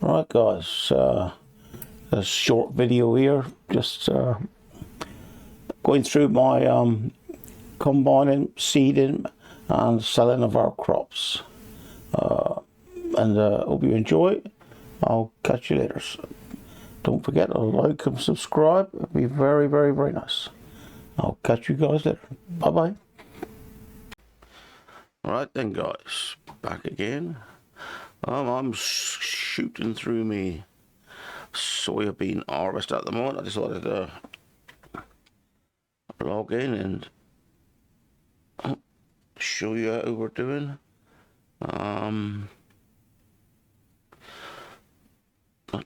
Right guys, a short video here, just going through my combining, seeding and selling of our crops, and hope you enjoy. I'll catch you later. Don't forget to like and subscribe. It'd be very, very, very nice. I'll catch you guys later. Bye bye. Alright then guys, back again. I'm shooting through me soybean harvest at the moment. I decided to log in and show you how we're doing. Not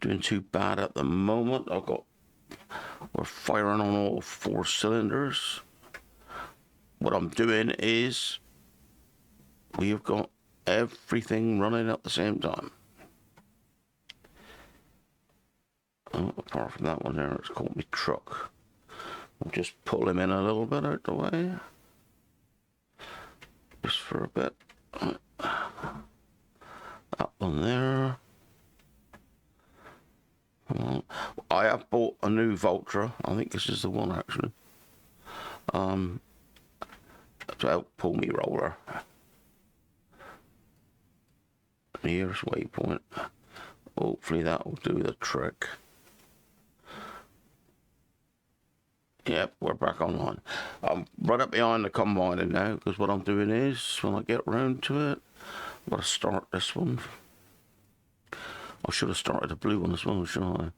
doing too bad at the moment. We're firing on all 4 cylinders. What I'm doing is we've got everything running at the same time. Apart from that one there, it's called me truck. I'll just pull him in a little bit out the way. Just for a bit. That one there. I have bought a new Vultra. I think this is the one actually. To help pull me roller. Here's waypoint. Hopefully that will do the trick. Yep, we're back online. I'm right up behind the combiner now, because what I'm doing is, when I get round to it, I'm going to start this one. I should have started the blue one as well, shouldn't I?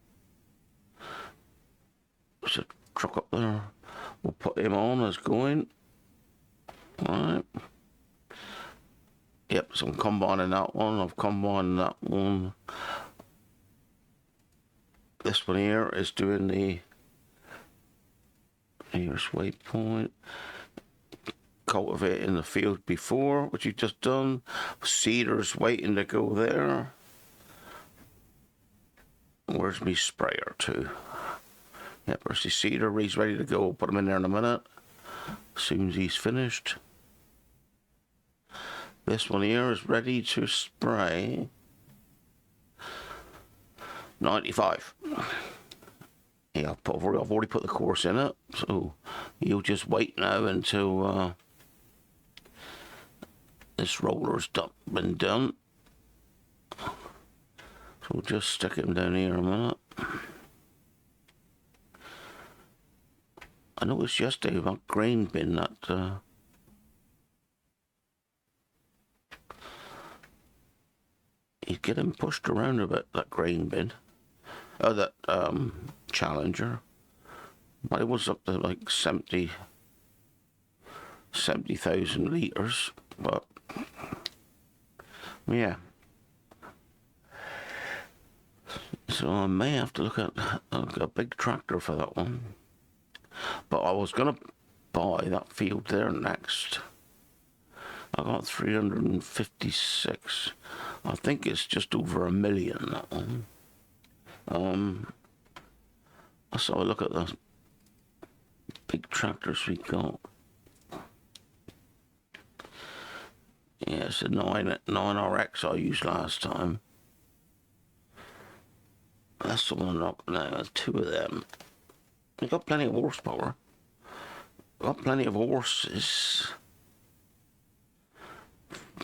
There's a truck up there. We'll put him on as going. Alright. Yep, so I'm combining that one. I've combined that one. This one here is doing the... Here's waypoint. Cultivate in the field before, which you've just done. Seeder's waiting to go there. Where's me sprayer too? Yep, there's the seeder. He's ready to go. We'll put him in there in a minute. As soon as he's finished. This one here is ready to spray 95. Yeah, I've already put the course in it, so you'll just wait now until this roller's been done. So we'll just stick him down here a minute. I noticed yesterday about grain bin that he's getting pushed around a bit, that grain bin. Oh, that Challenger. But it was up to like 70,000 litres, but yeah. So I may have to look at a big tractor for that one. But I was going to buy that field there next. I got 356. I think it's just over 1 million, that one. Let's have a look at the big tractors we got. Yeah, it's a 9RX I used last time. That's the one now. There's 2 of them. We've got plenty of horsepower. We've got plenty of horses.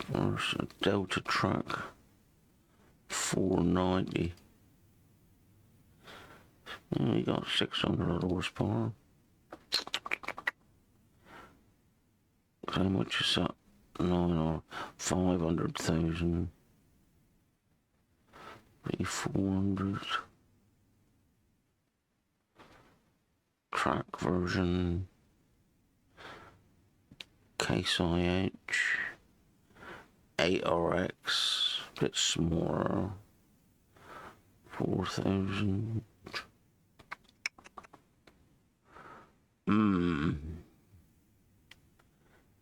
There's a Delta truck. 490. We got 600 horsepower. How much is that? No, 500,000. Maybe 400. Track version. Case IH. 8RX. A bit smaller. 4,000.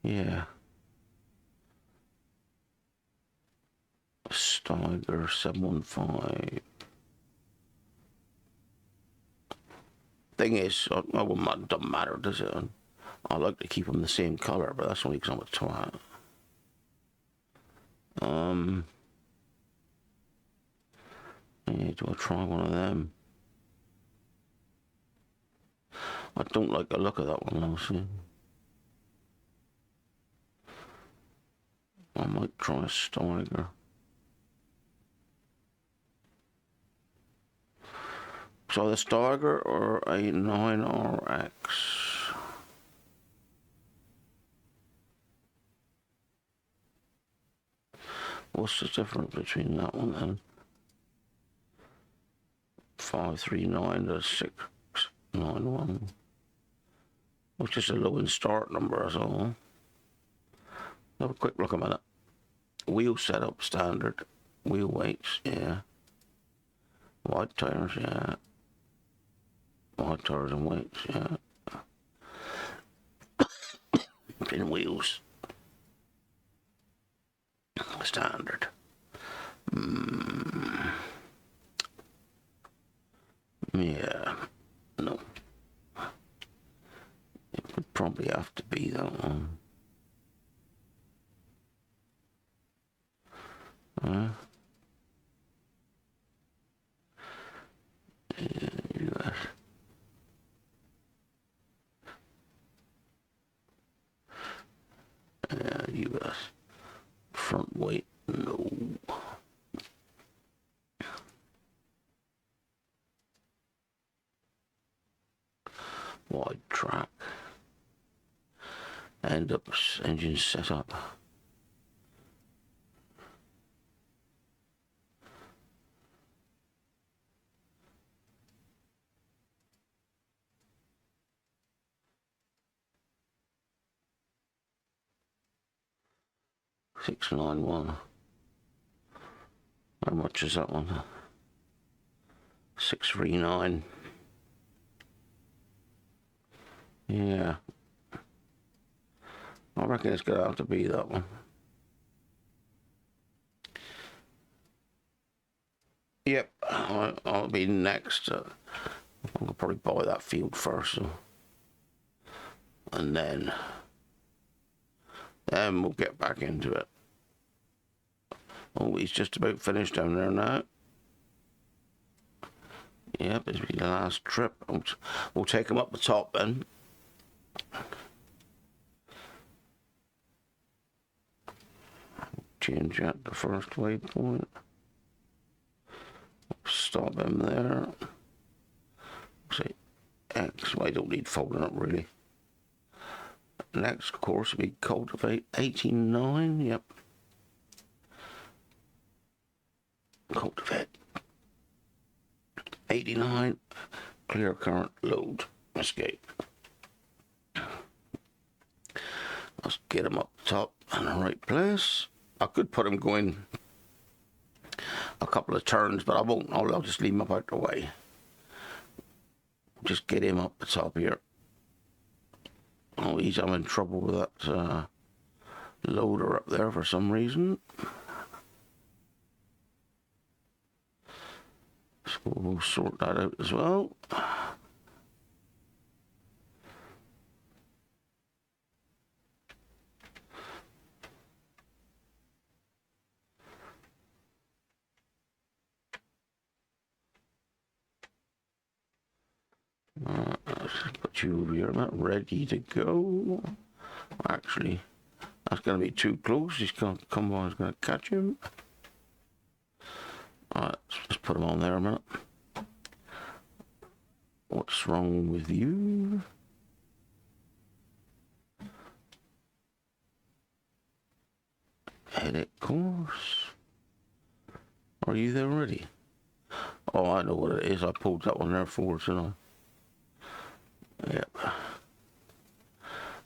Yeah. Steiger 715. Thing is, it doesn't matter, does it? I like to keep them the same colour, but that's only because I'm a twat. Yeah, do I try one of them? I don't like the look of that one, though, see. I might try a Steiger. So the Steiger or a 9RX. What's the difference between that one and 539 to 691? Which is a low and start number, that's all. Have a quick look a minute. Wheel setup standard. Wheel weights, yeah. Wide tires, yeah. Wide tires and weights, yeah. Pin wheels. Standard. Yeah. No. It would probably have to be that one. US. US. Front weight, no. Wide track. End up engine setup. $691. How much is that one? $639. Yeah. I reckon it's gonna have to be that one. Yep, I'll be next. I'll probably buy that field first, and then we'll get back into it. Oh, he's just about finished down there now. Yep, this will be the last trip. We'll take him up the top then. Change at the first waypoint. Stop him there. Say X. I don't need folding up really. Next course we cultivate 89. Yep. Cultivate 89. Clear current load. Escape. Let's get him up top in the right place. I could put him going a couple of turns, but I won't. I'll just leave him up out the way. Just get him up the top here. Oh, he's having trouble with that loader up there for some reason. So we'll sort that out as well. Let's put you over here. I'm not ready to go. Actually, that's going to be too close. He's going to come on. He's going to catch him. Alright, let's put him on there a minute. What's wrong with you? Edit course. Are you there already? Oh, I know what it is. I pulled that one there forward, didn't I? Yep.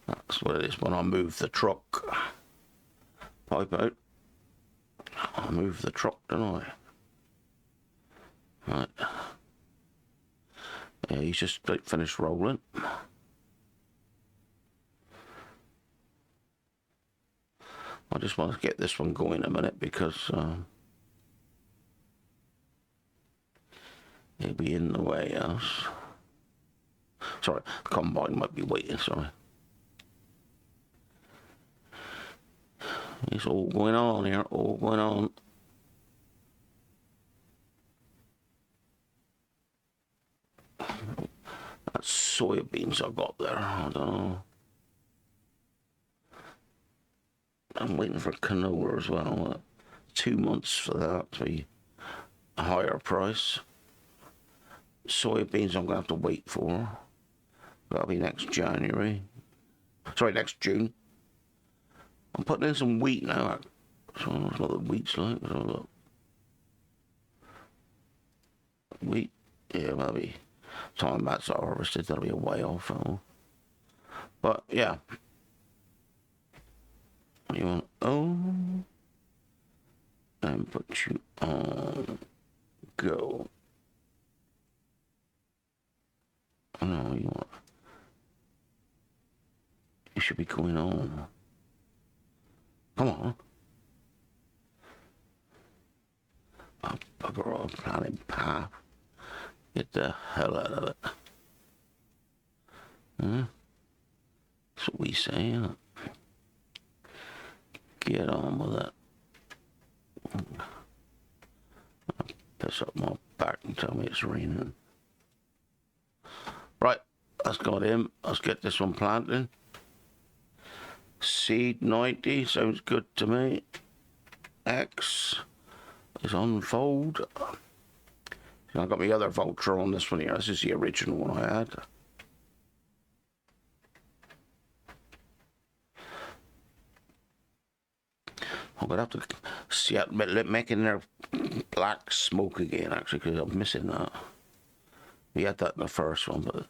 That's what it is when I move the truck. Pipe out. I move the truck, don't I? Right. Yeah, he's just about finished rolling. I just want to get this one going a minute because it'll be in the way else. Sorry, the combine might be waiting, sorry. It's all going on here, all going on. That's soybeans I got there. I don't know. I'm waiting for canola as well. 2 months for that to be a higher price. Soybeans I'm going to have to wait for. That'll be next January. Sorry, next June. I'm putting in some wheat now. So I don't know what the wheat's like. Wheat, yeah, maybe time that's harvested, that'll be a way off. But yeah. You want and put you on go. No, you should be going on. Come on. Oh, bugger off, planet path. Get the hell out of it. That's what we say, isn't it? Get on with it. Piss up my back and tell me it's raining. Right, that's got him. Let's get this one planted. Seed 90, sounds good to me. X is on fold. I got my other vulture on this one here. This is the original one I had. I'm going to have to see it making their black smoke again, actually, because I'm missing that. We had that in the first one, but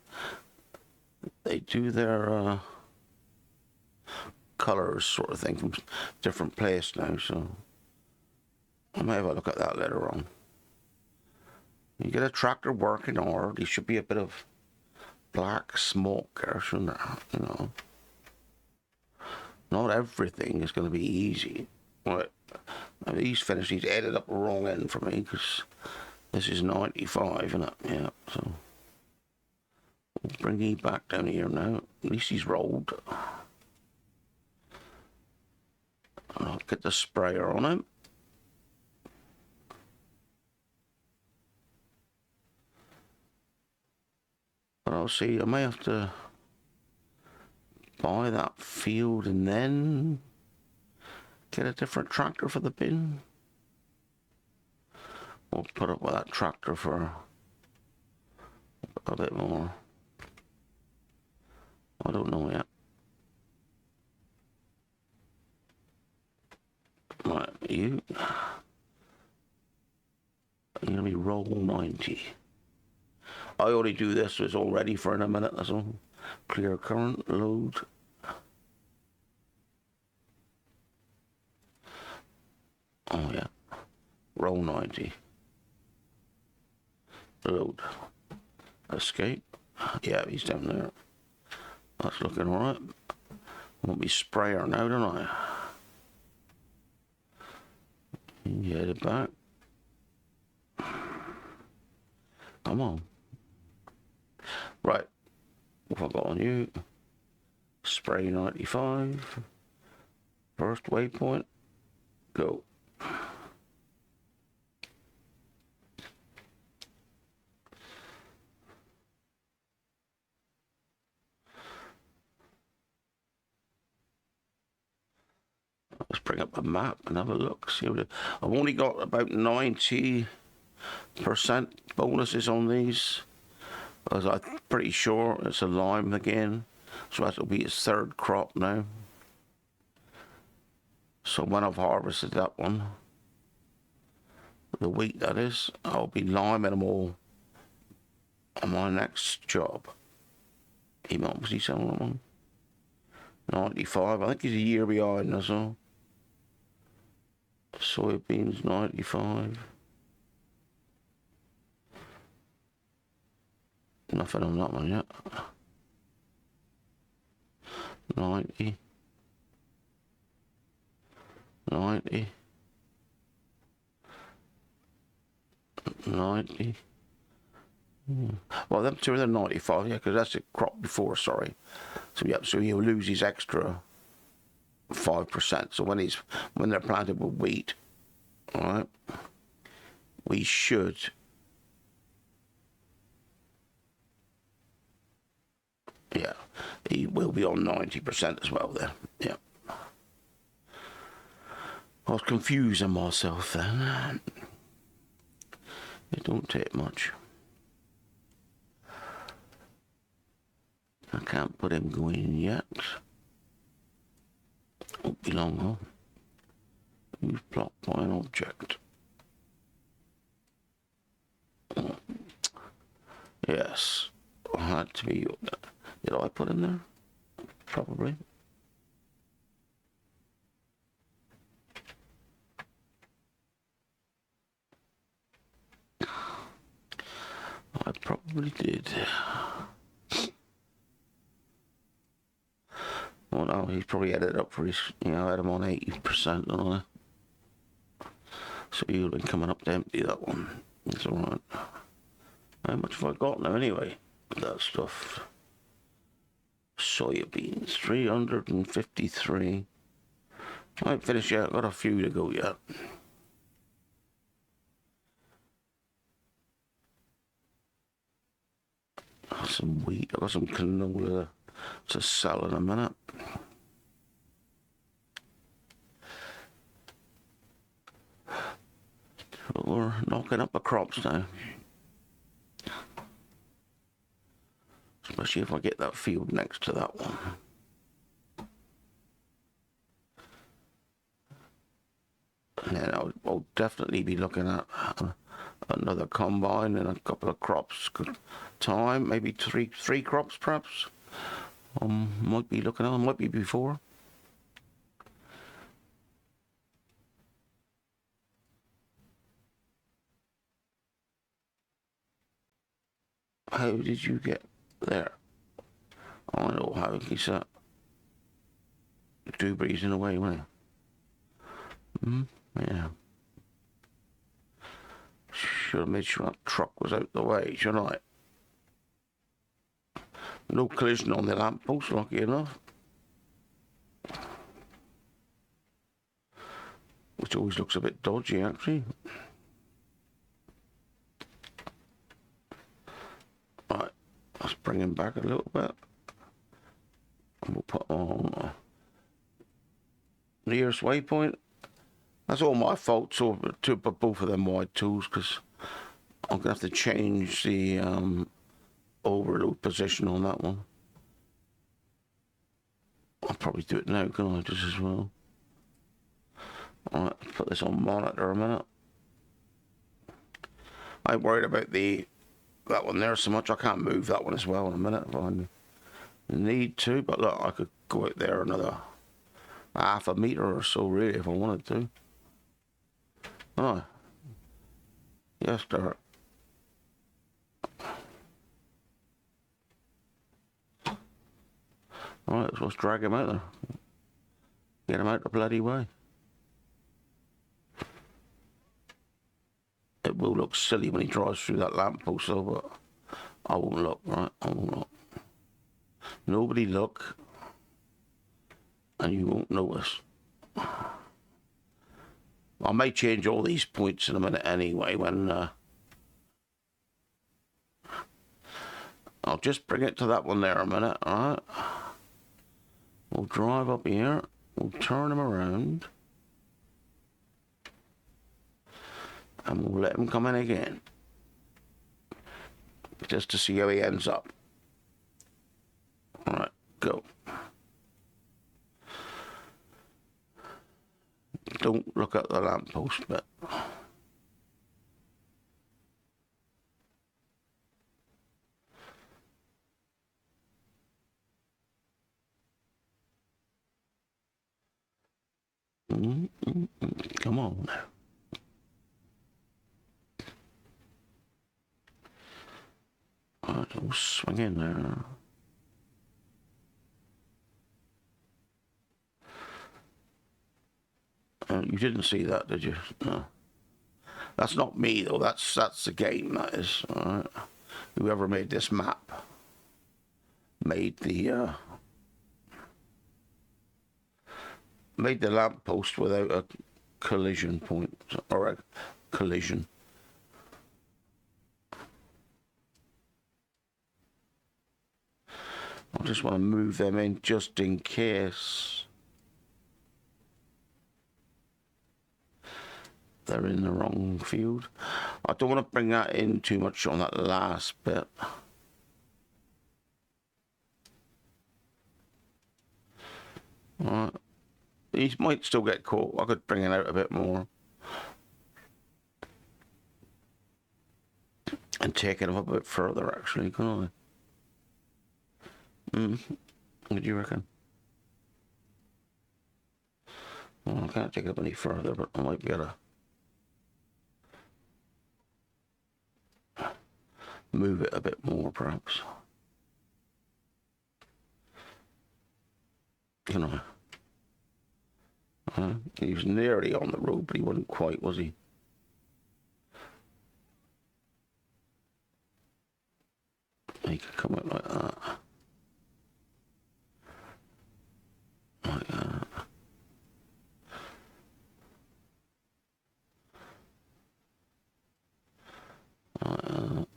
they do their colours sort of thing from different place now, so I may have a look at that later on. You get a tractor working hard, there should be a bit of black smoke there, shouldn't there? You know, not everything is going to be easy. Right, he's finished. He's added up the wrong end for me because this is 95, isn't it? Yeah, so we'll bring he back down here now. At least he's rolled. I'll get the sprayer on him. But I'll see, I may have to buy that field and then get a different tractor for the bin. We'll put up with that tractor for a bit more. I don't know yet. Right, you're gonna be roll 90. I only do this so it's all ready for in a minute, that's all. Clear current, load. Oh yeah, roll 90. Load. Escape. Yeah, he's down there. That's looking alright. Want me sprayer now, don't I? Get it back. Come on. Right. What have I got on you? Spray 95. First waypoint. Go. Let's bring up a map and have a look. See what I've only got about 90% bonuses on these, because I'm pretty sure it's a lime again, so that'll be its third crop now. So when I've harvested that one, the wheat that is, I'll be liming them all on my next job. He might be selling them on 95. I think he's a year behind us all. Soybeans 95. Nothing on that one yet. 90. 90. 90. Well, them two are the 95, yeah, because that's the crop before, sorry. So, yeah, so he'll lose his extra 5%. So when they're planted with wheat, all right, we should be on 90% as well then. Yeah. I was confusing myself then. It don't take much. I can't put him going in yet. Won't be long though. Use block by an object. Yes. Had to be. Did I put him there? Probably. I probably did. Well, no, he's probably had it up for his, you know, had him on 80%, don't I? So he would have been coming up to empty, that one. It's alright. How much have I got now anyway? That stuff. Soybeans, 353. I ain't finished yet, I've got a few to go yet. Some wheat, I've got some canola to sell in a minute. But we're knocking up the crops now. Especially if I get that field next to that one. And then I'll definitely be looking at another combine and a couple of crops time, maybe three crops perhaps. Might be looking at, might be before. How did you get there? I know how he said. Two breezing away, wasn't he? Yeah. Should have made sure that truck was out the way, shouldn't I? No collision on the lamppost, lucky enough. Which always looks a bit dodgy, actually. Right, let's bring him back a little bit. And we'll put on nearest waypoint. That's all my fault, so to put both of them wide tools, because I'm going to have to change the overload position on that one. I'll probably do it now, can I, just as well? Alright, put this on monitor a minute. I ain't worried about that one there so much. I can't move that one as well in a minute if I need to, but look, I could go out there another half a metre or so really if I wanted to. Oh, yes, Derek. Alright, so let's drag him out there. Get him out the bloody way. It will look silly when he drives through that lamppost though, but I won't look, right? I won't look. Nobody look, and you won't notice. I may change all these points in a minute anyway when I'll just bring it to that one there a minute, alright? We'll drive up here, we'll turn him around, and we'll let him come in again. Just to see how he ends up. Alright, go. Don't look at the lamppost bit. Come on now. Alright, we'll swing in there. You didn't see that, did you? No. That's not me though. That's the game. That is. All right. Whoever made this map made the lamppost without a collision point or a collision. I just want to move them in just in case they're in the wrong field. I don't want to bring that in too much on that last bit. Alright. He might still get caught. I could bring it out a bit more. And take it up a bit further, actually, couldn't I? What do you reckon? Well, I can't take it up any further, but I might be able to move it a bit more, perhaps. You know. He was nearly on the road, but he wasn't quite, was he? He could come out like that. Like that. Like that.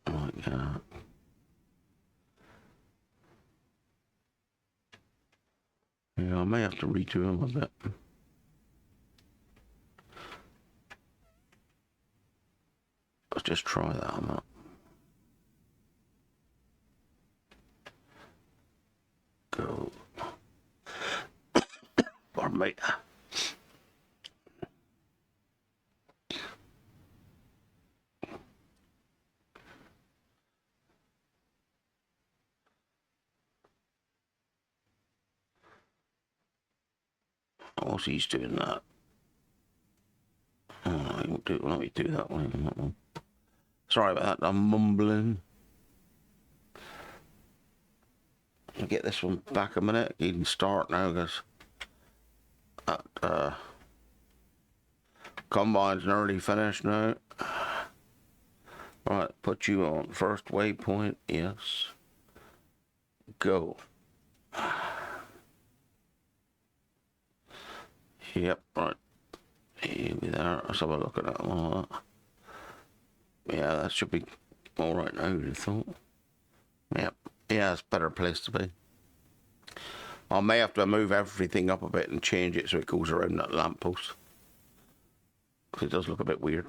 Like that. Yeah, I may have to redo him a bit. Let's just try that one out. Go. Pardon me. Whilst he's doing that. Oh, I won't do it. Let me do that one. Sorry about that, I'm mumbling. I'll get this one back a minute. You can start now, because that combine's nearly finished now. Right, put you on first waypoint. Yes. Go. Yep, right. Here we there. Let's have a look at that one. Yeah, that should be all right now, you'd have thought. Yep. Yeah, it's a better place to be. I may have to move everything up a bit and change it so it goes around that lamppost. Because it does look a bit weird.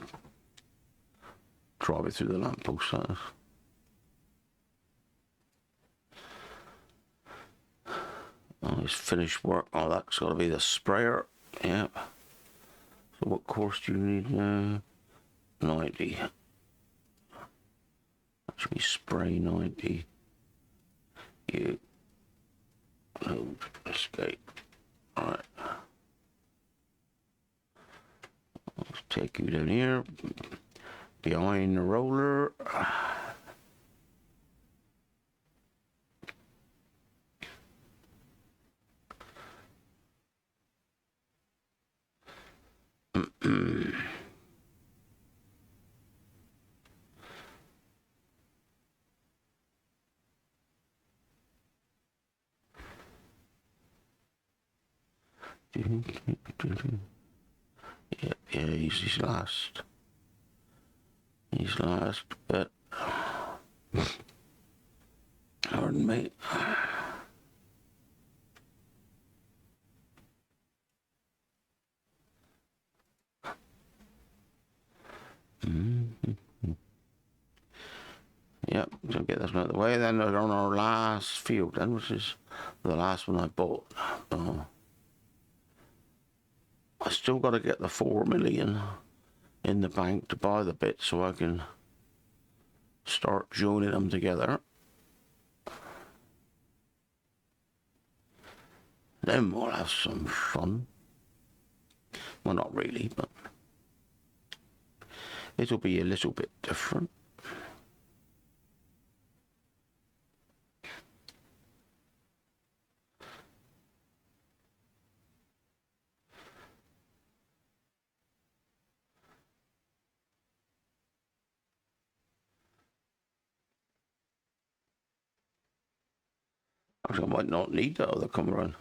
Drive it through the lamppost, that is. Oh, it's finished work. Oh, that's got to be the sprayer. Yep. So what course do you need now? 90. That should be spray 90. You. No, escape. Alright. Let's take you down here. Behind the roller. Yeah, he's his last. His last bit. Pardon me. Yep, so get this one out of the way. Then we're on our last field, then, which is the last one I bought. I still got to get the 4 million in the bank to buy the bits so I can start joining them together. Then we'll have some fun. Well, not really, but it'll be a little bit different. Actually, I might not need that other come around.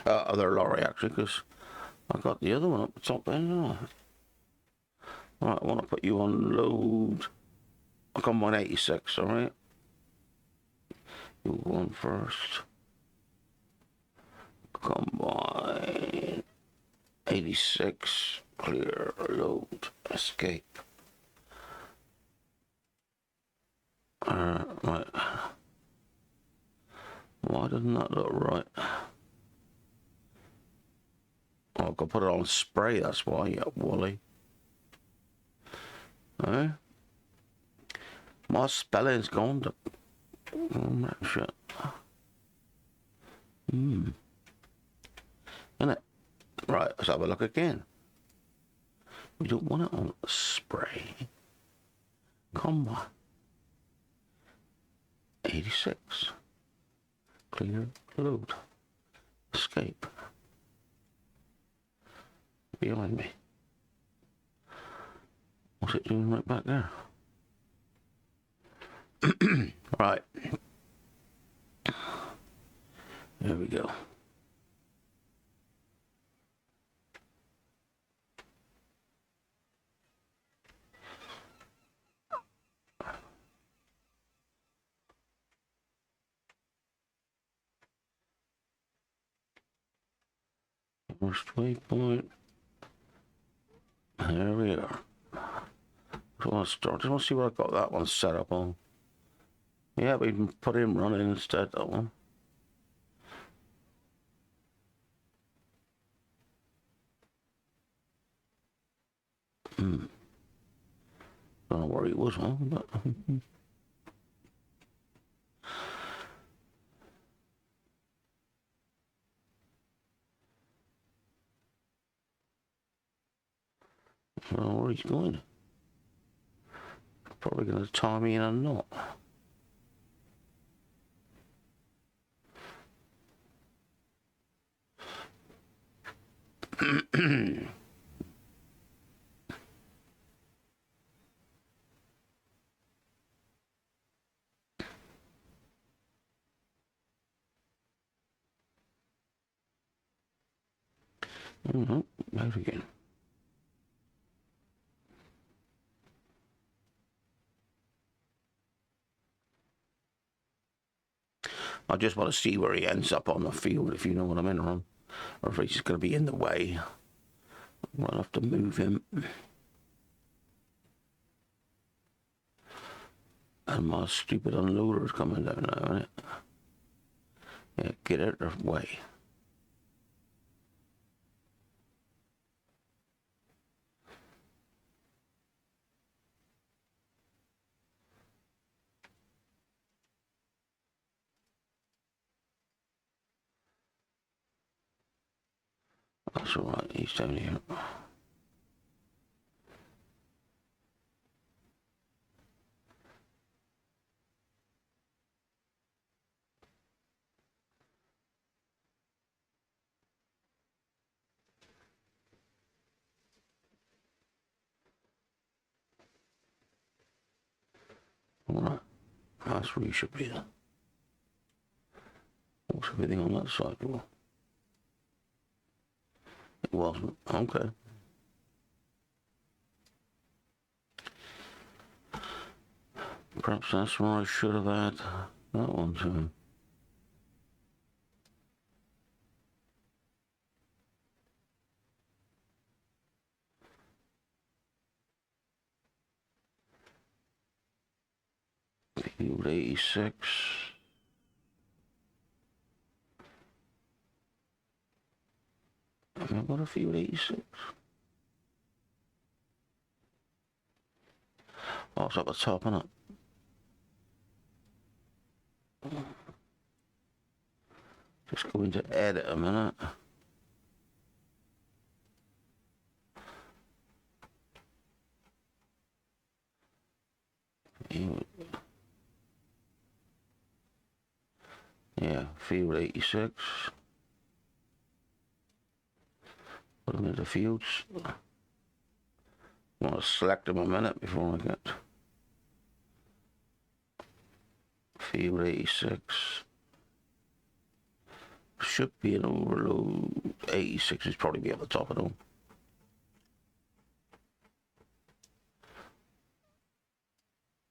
Other lorry, actually, because I got the other one up the top end, didn't I? Right, I want to put you on load. I'll come on 86, alright? You go on first. Combine 86, clear, load, escape. Right. Why doesn't that look right? Oh, I could put it on spray, that's why, yeah, Wally. Eh? My spelling's gone to... Oh, that shit. Isn't it? Right, let's have a look again. We don't want it on spray. Come on. 86. Clear, load, escape. Behind me. What's it doing right back there? Right. There we go. First waypoint. There we are. So I just want to see what I've got that one set up on. Yeah, we can put him running instead, that one. Don't know where he was on, but... I don't know where he's going. Probably going to tie me in a knot. Out again. I just want to see where he ends up on the field, if you know what I mean, or if he's going to be in the way. I'll have to move him. And my stupid unloader's coming down now, isn't it? Yeah, get out of the way. That's alright, he's down here. Alright, that's where you should be then. What's everything on that side for? It wasn't. Okay. Perhaps that's where I should have had that one too. Field 86. Have I got a field 86? Oh, it's up the top, isn't it? Just go into edit a minute. Yeah, field 86. Put them into fields. I want to select them a minute before I get field 86. should be an overload. 86 is probably be at the top of them.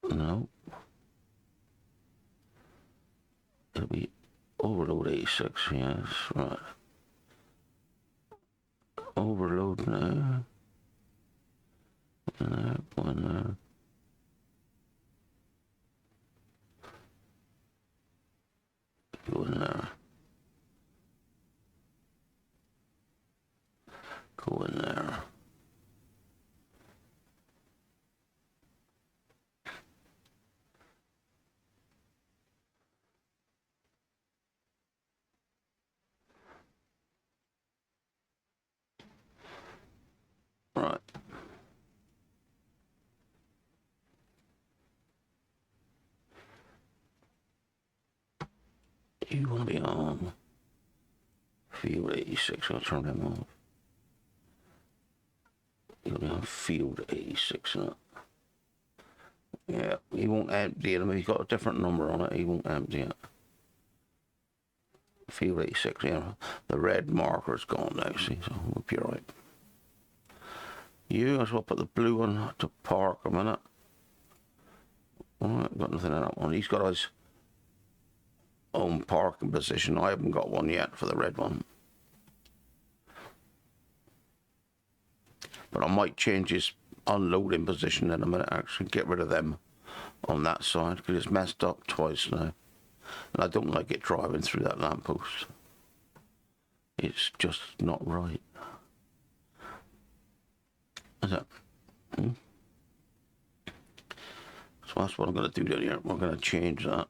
No. It'll be overload 86, yes, right. Overload now. One there. Go in there. Go in there. Right. You want to be on field 86. I'll turn them off. You'll be on field 86 now. Yeah, he won't empty it. I mean, he's got a different number on it. He won't empty it. Field 86, yeah. The red marker's gone now, see, so we'll be alright. You as well put the blue one to park a minute. Alright, got nothing in that one. He's got his own parking position. I haven't got one yet for the red one. But I might change his unloading position in a minute, actually. Get rid of them on that side, because it's messed up twice now. And I don't like it driving through that lamppost. It's just not right. Is that? So that's what I'm going to do down here. We're going to change that.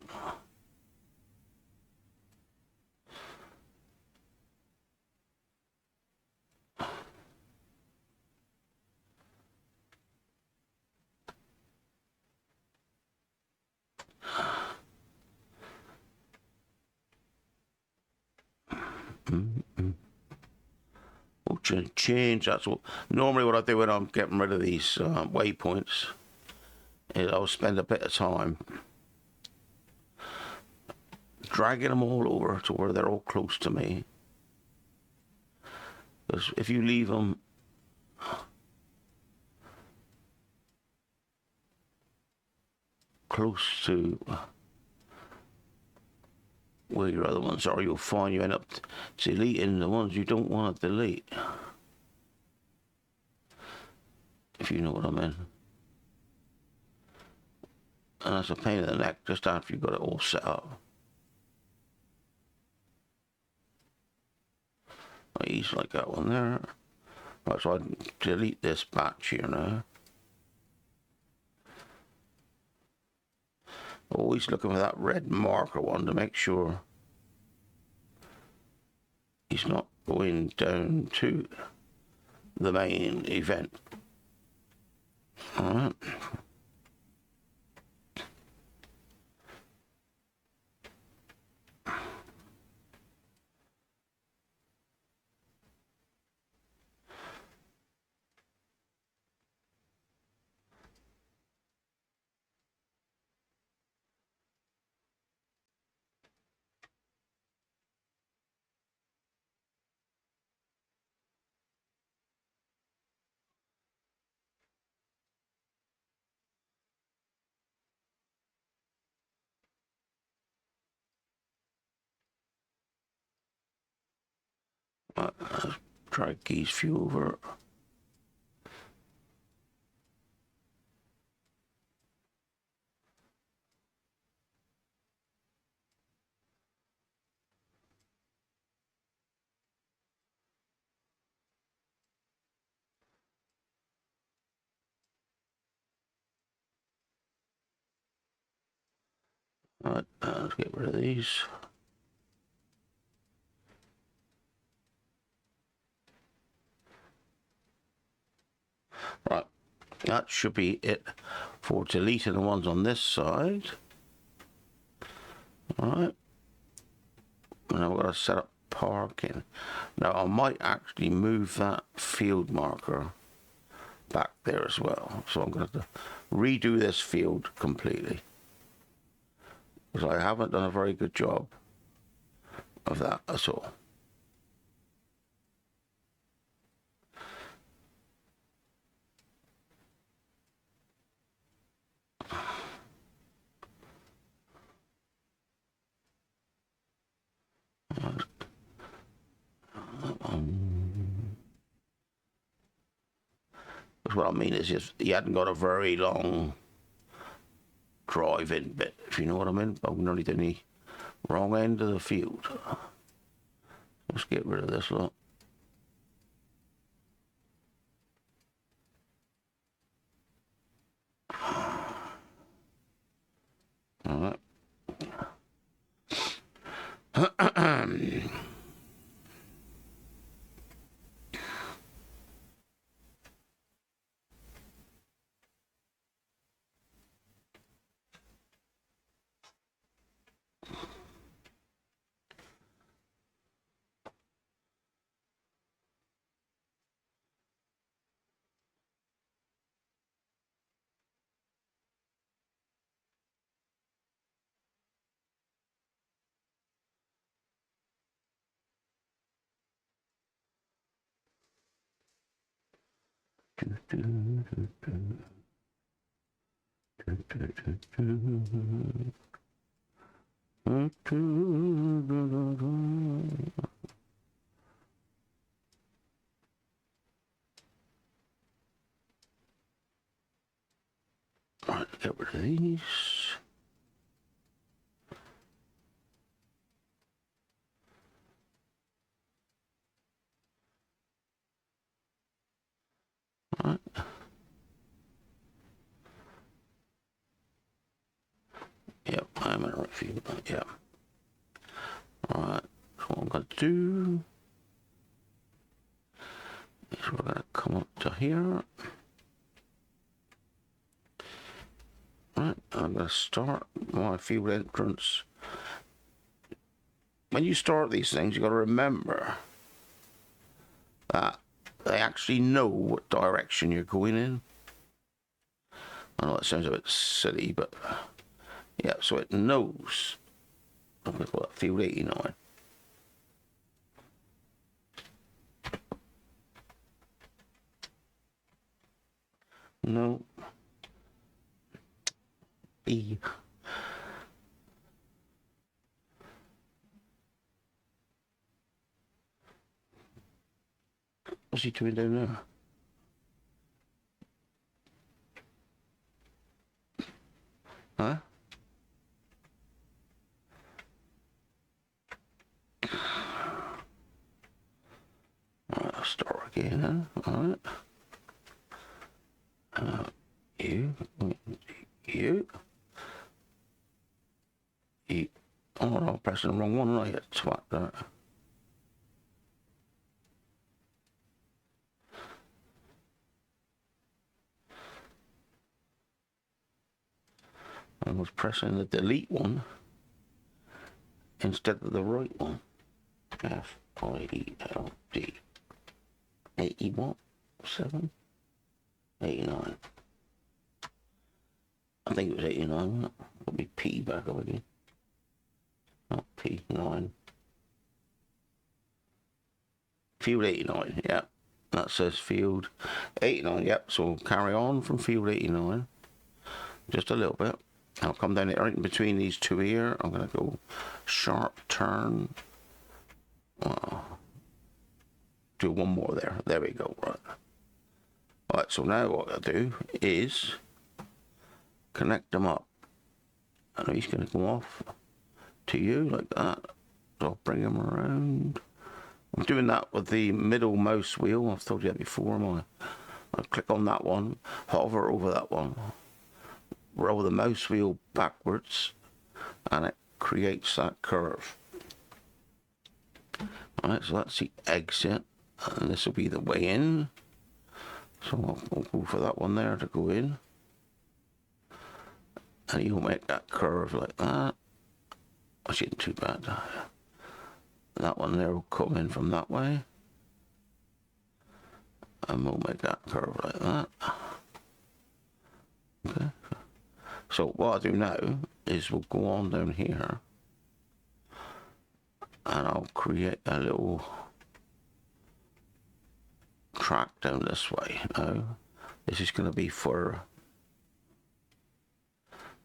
We'll change. That's what normally what I do when I'm getting rid of these waypoints is I'll spend a bit of time dragging them all over to where they're all close to me. Because if you leave them close to where your other ones are, you'll find you end up deleting the ones you don't want to delete. If you know what I mean. And that's a pain in the neck just after you've got it all set up. He's like that one there. Right, so I delete this batch here now. Always looking for that red marker one to make sure he's not going down to the main event. Alright. Drag these few over. Right, let's get rid of these. Right, that should be it for deleting the ones on this side. Alright. And now we've got to set up parking. Now I might actually move that field marker back there as well. So I'm going to redo this field completely. Because I haven't done a very good job of that at all. Because what I mean is, if you hadn't got a very long drive-in bit, if you know what I mean, but we're only doing the wrong end of the field. Let's get rid of this lot. Alright. Right, get rid of these. Right. Yep, I'm in a right field. Yep. Alright, so what I'm going to do is we're going to come up to here. Right, I'm going to start my field entrance. When you start these things, you've got to remember that they actually know what direction you're going in. I know that sounds a bit silly, but yeah, so it knows. I'm going to call it field 89. No. E. What's he doing down there? Huh? Alright, I'll start again, huh? Alright. You. Oh, no, I'm pressing the wrong one, right? Twat that. I was pressing the delete one instead of the right one. F-I-E-L-D. 81? 7? 89. I think it was 89, wasn't it? It'll be P back up again. Not P9. Field 89, yeah. That says field 89, yep. So we'll carry on from field 89. Just a little bit. I'll come down right in between these two here. I'm going to go sharp turn. Do one more there. There we go. Right. Alright, so now what I'll do is connect them up. And he's going to come off to you like that. So I'll bring him around. I'm doing that with the middle mouse wheel. I've told you that before. I'll click on that one, hover over that one, roll the mouse wheel backwards, and it creates that curve. Alright, so that's the exit, and this will be the way in. So I'll go for that one there to go in. And you'll make that curve like that. Which isn't too bad. That one there will come in from that way. And we'll make that curve like that. Okay. So what I'll do now is we'll go on down here. and I'll create a little track down this way. Now, this is going to be for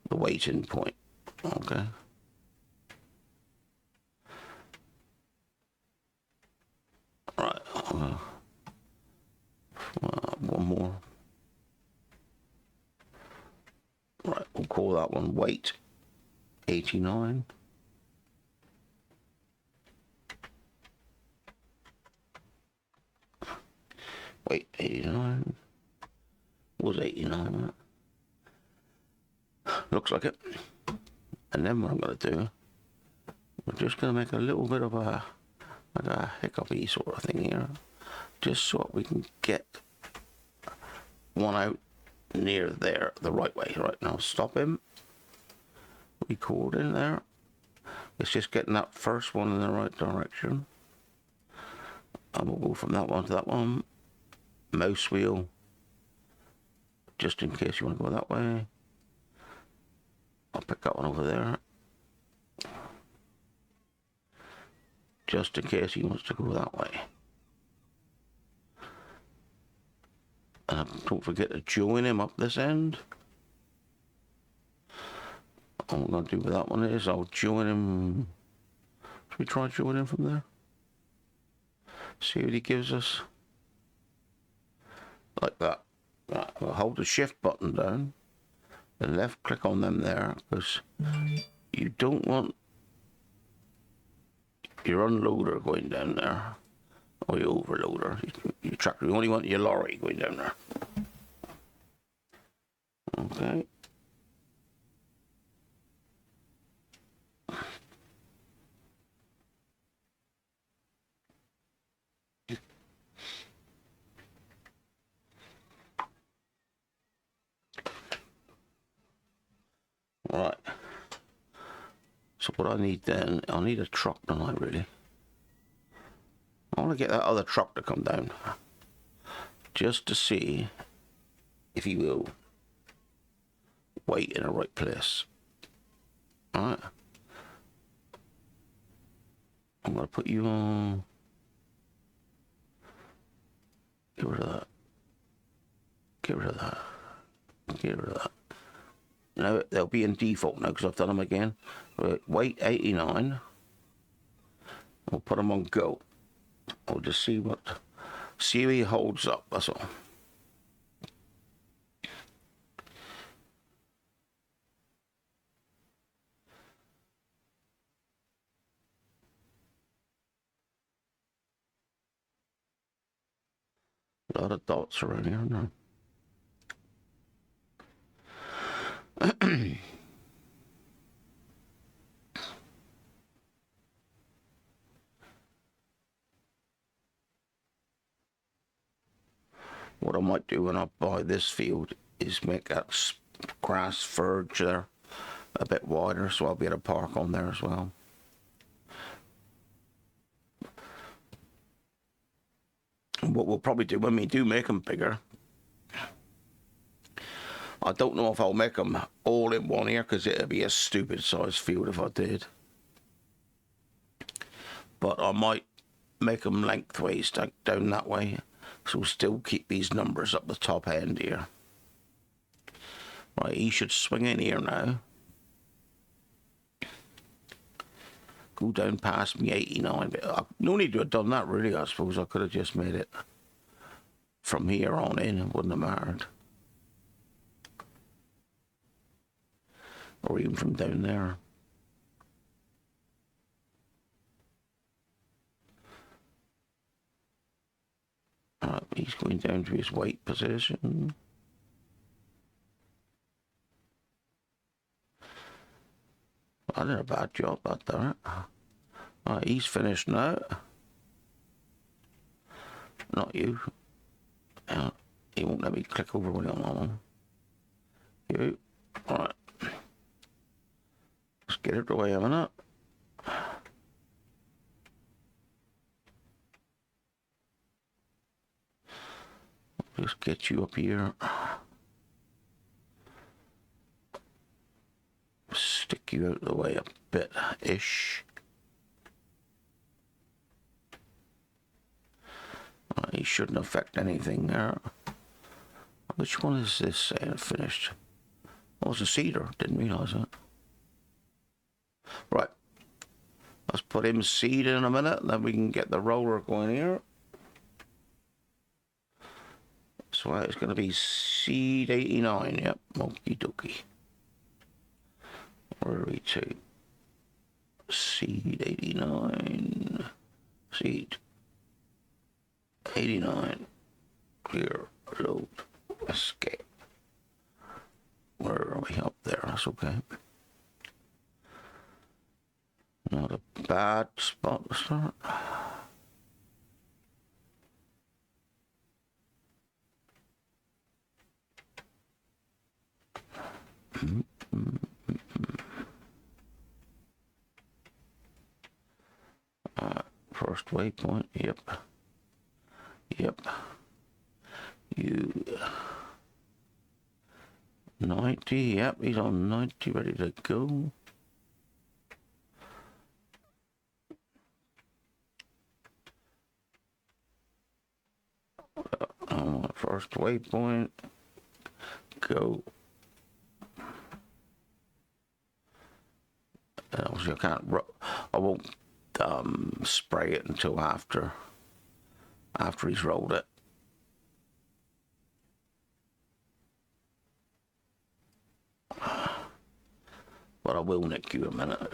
the waiting point. Okay. Right. One more. Right, we'll call that one weight 89. Weight 89. Was 89, right? Looks like it. And then what I'm going to do, we're just going to make a little bit of a, like a hiccupy sort of thing here, just so we can get one out near there the right way. Right, now stop him, record in there. It's just getting that first one in the right direction, and we'll go from that one to that one. Mouse wheel, just in case you want to go that way. I'll pick that one over there, just in case he wants to go that way. And don't forget to join him up this end. What I'm going to do with that one is I'll join him. Should we try joining from there? See what he gives us. Like that. Right, I'll hold the shift button down and left click on them there, because you don't want your unloader going down there, or your overloader, your tractor. You only want your lorry going down there. Okay. Right. So what I need then, I need a truck, don't I, really? I want to get that other truck to come down, just to see if he will wait in the right place. Alright. I'm going to put you on. Get rid of that. Get rid of that. Get rid of that. Now they'll be in default now because I've done them again. Weight 89. We'll put them on go. We'll just see how he holds up, that's all. A lot of dots around here now. What I might do when I buy this field is make that grass verge there a bit wider, so I'll be able to park on there as well. And what we'll probably do when we do make them bigger, I don't know if I'll make them all in one here, because it'd be a stupid size field if I did. But I might make them lengthways down that way, so we'll still keep these numbers up the top end here. Right, he should swing in here now. Go down past me 89, but no need to have done that really. I suppose I could have just made it from here on in, it wouldn't have mattered. Or even from down there. Alright, he's going down to his weight position. I did a bad job at that. Alright, he's finished now. Not you. He won't let me click over when I'm on. You. Alright. Let's get it the way I'm in it. Just get you up here. Stick you out of the way a bit-ish. It shouldn't affect anything there. Which one is this saying finished? Oh, it's a cedar. Didn't realise that. Right. Let's put him seed in a minute, then we can get the roller going here. So it's going to be seed 89. Yep. Okie dokie. Where are we to? Seed 89. Seed 89. Clear. Load. Escape. Where are we? Up there. That's okay. Not a bad spot to start. First waypoint. Yep. Yep. You 90. Yep, he's on 90, ready to go. First waypoint. Go. Obviously, I won't spray it until after he's rolled it. But I will nick you a minute.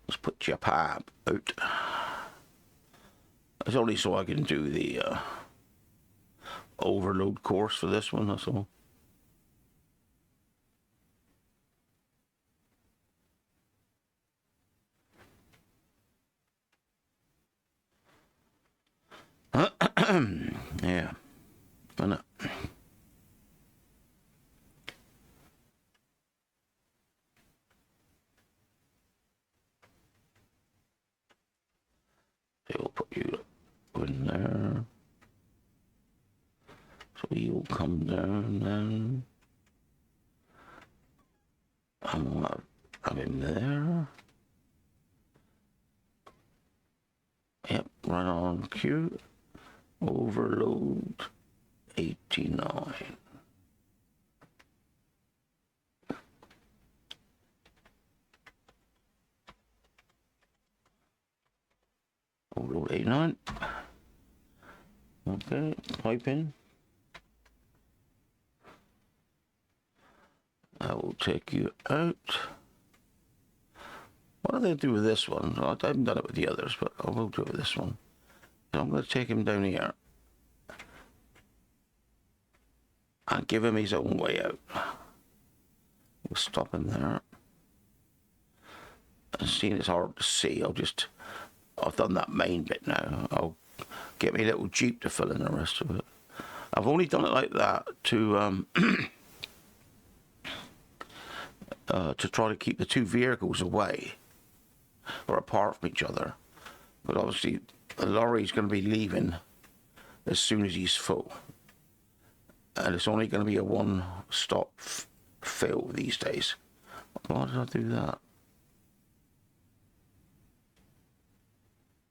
Let's put your pipe out. It's only so I can do the overload course for this one, that's all. Yeah, I know. We'll put you in there. So you'll come down then. I'm gonna have him there. Yep, right on cue. Overload 89. Overload 89. Okay, pipe in. I will take you out. What do they do with this one? I haven't done it with the others, but I will do it with this one. So I'm going to take him down here and give him his own way out. We'll stop him there. And seeing it's hard to see, I've done that main bit now. I'll get me a little Jeep to fill in the rest of it. I've only done it like that to try to keep the two vehicles away or apart from each other. But obviously the lorry's going to be leaving as soon as he's full. And it's only going to be a one-stop fill these days. Why did I do that?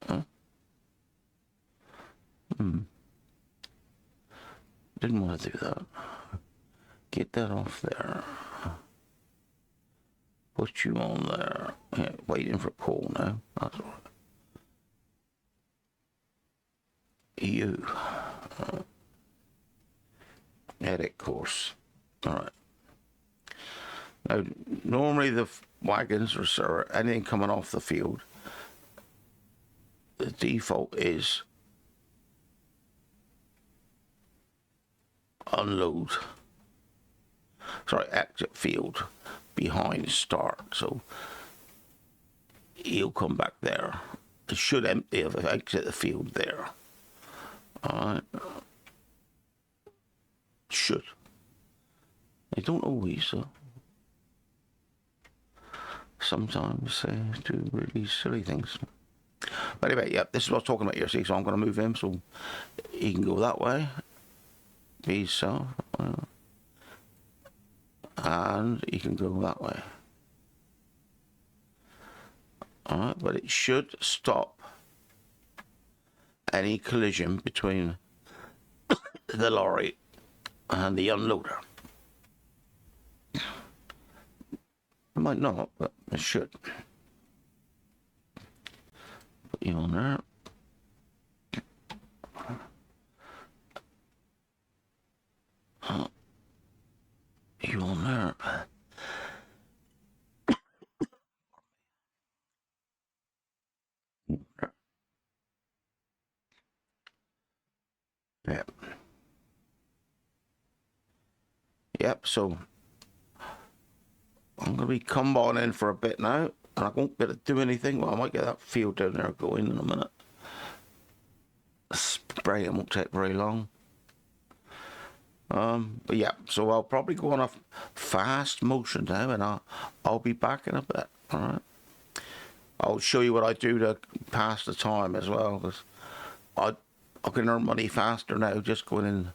Huh? Didn't want to do that. Get that off there. Put you on there. Yeah, waiting for Paul now. That's all right. You. Edit course. All right. Now, normally the wagons or anything coming off the field, the default is unload. Sorry, exit field behind start. So he'll come back there. It should empty if I exit the field there. Alright. Should. They don't always, so. Sometimes they do really silly things. But anyway, yeah, this is what I was talking about here, see, so I'm going to move him so he can go that way. Be south. And he can go that way. Alright, but it should stop any collision between the lorry and the unloader. It might not, but it should. Put you on there. You on there. Yep. Yep, so I'm going to be combining for a bit now, and I won't be able to do anything. Well, I might get that field down there going in a minute. Spraying won't take very long. But yeah, so I'll probably go on a fast motion now, and I'll be back in a bit. All right. I'll show you what I do to pass the time as well, because I can earn money faster now just going in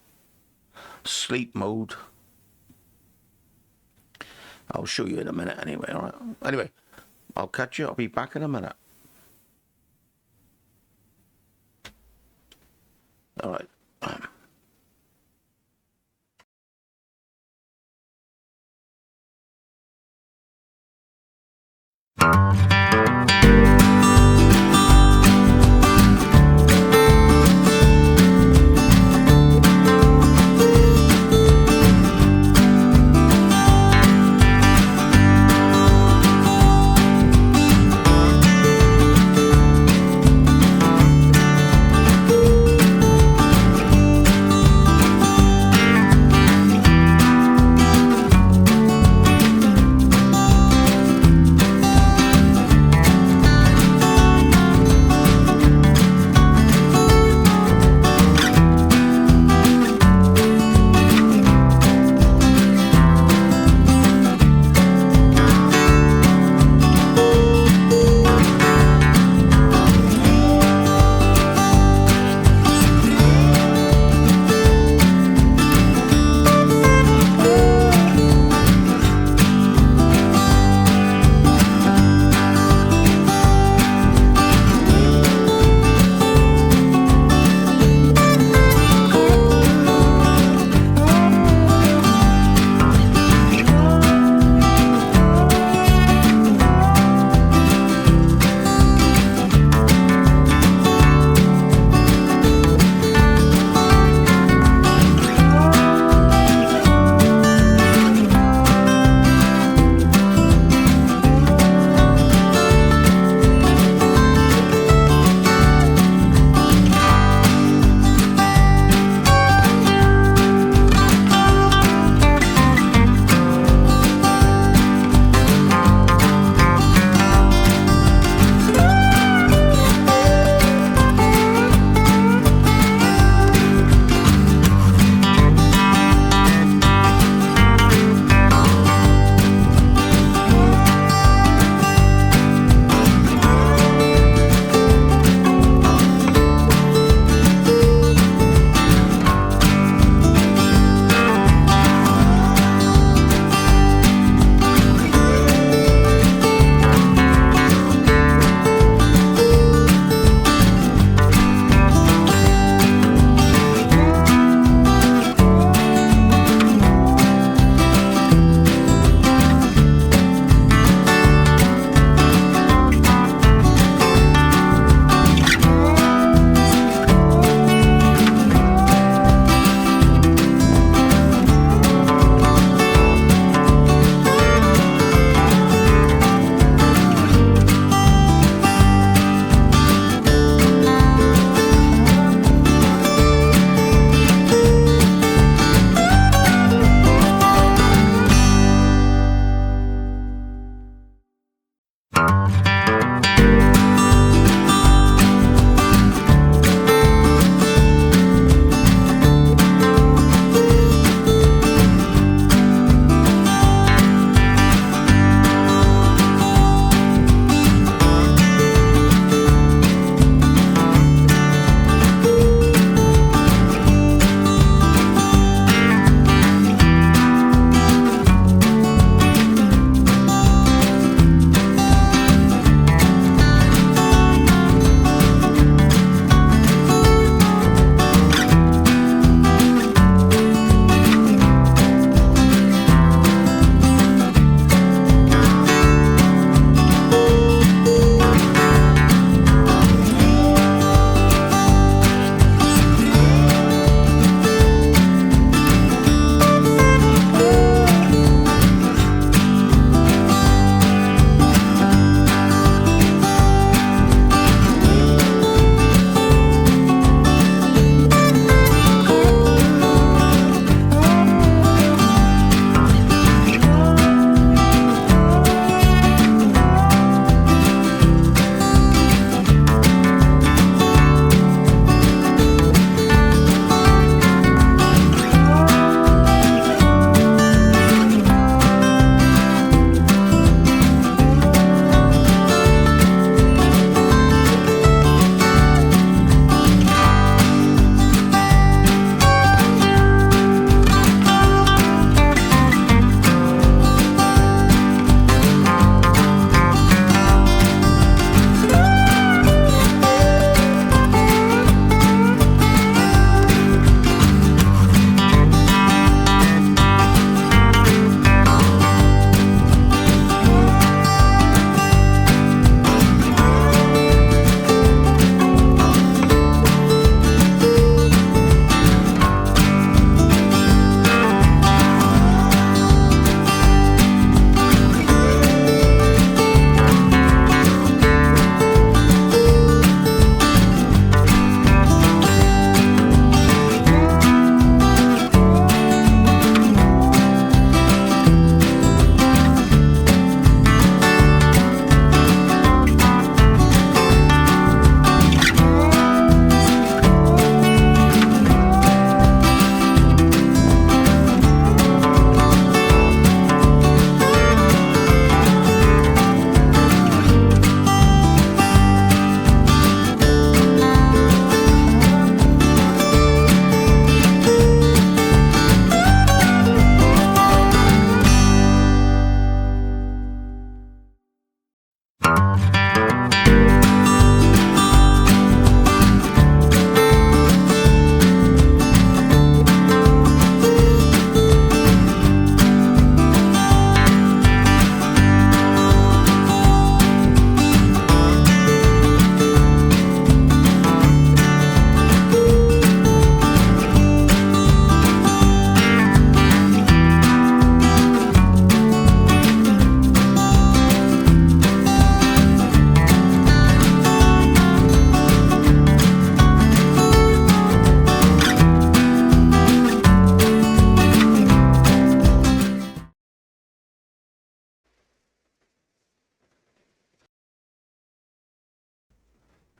sleep mode. I'll show you in a minute anyway, all right? Anyway, I'll catch you. I'll be back in a minute. All right.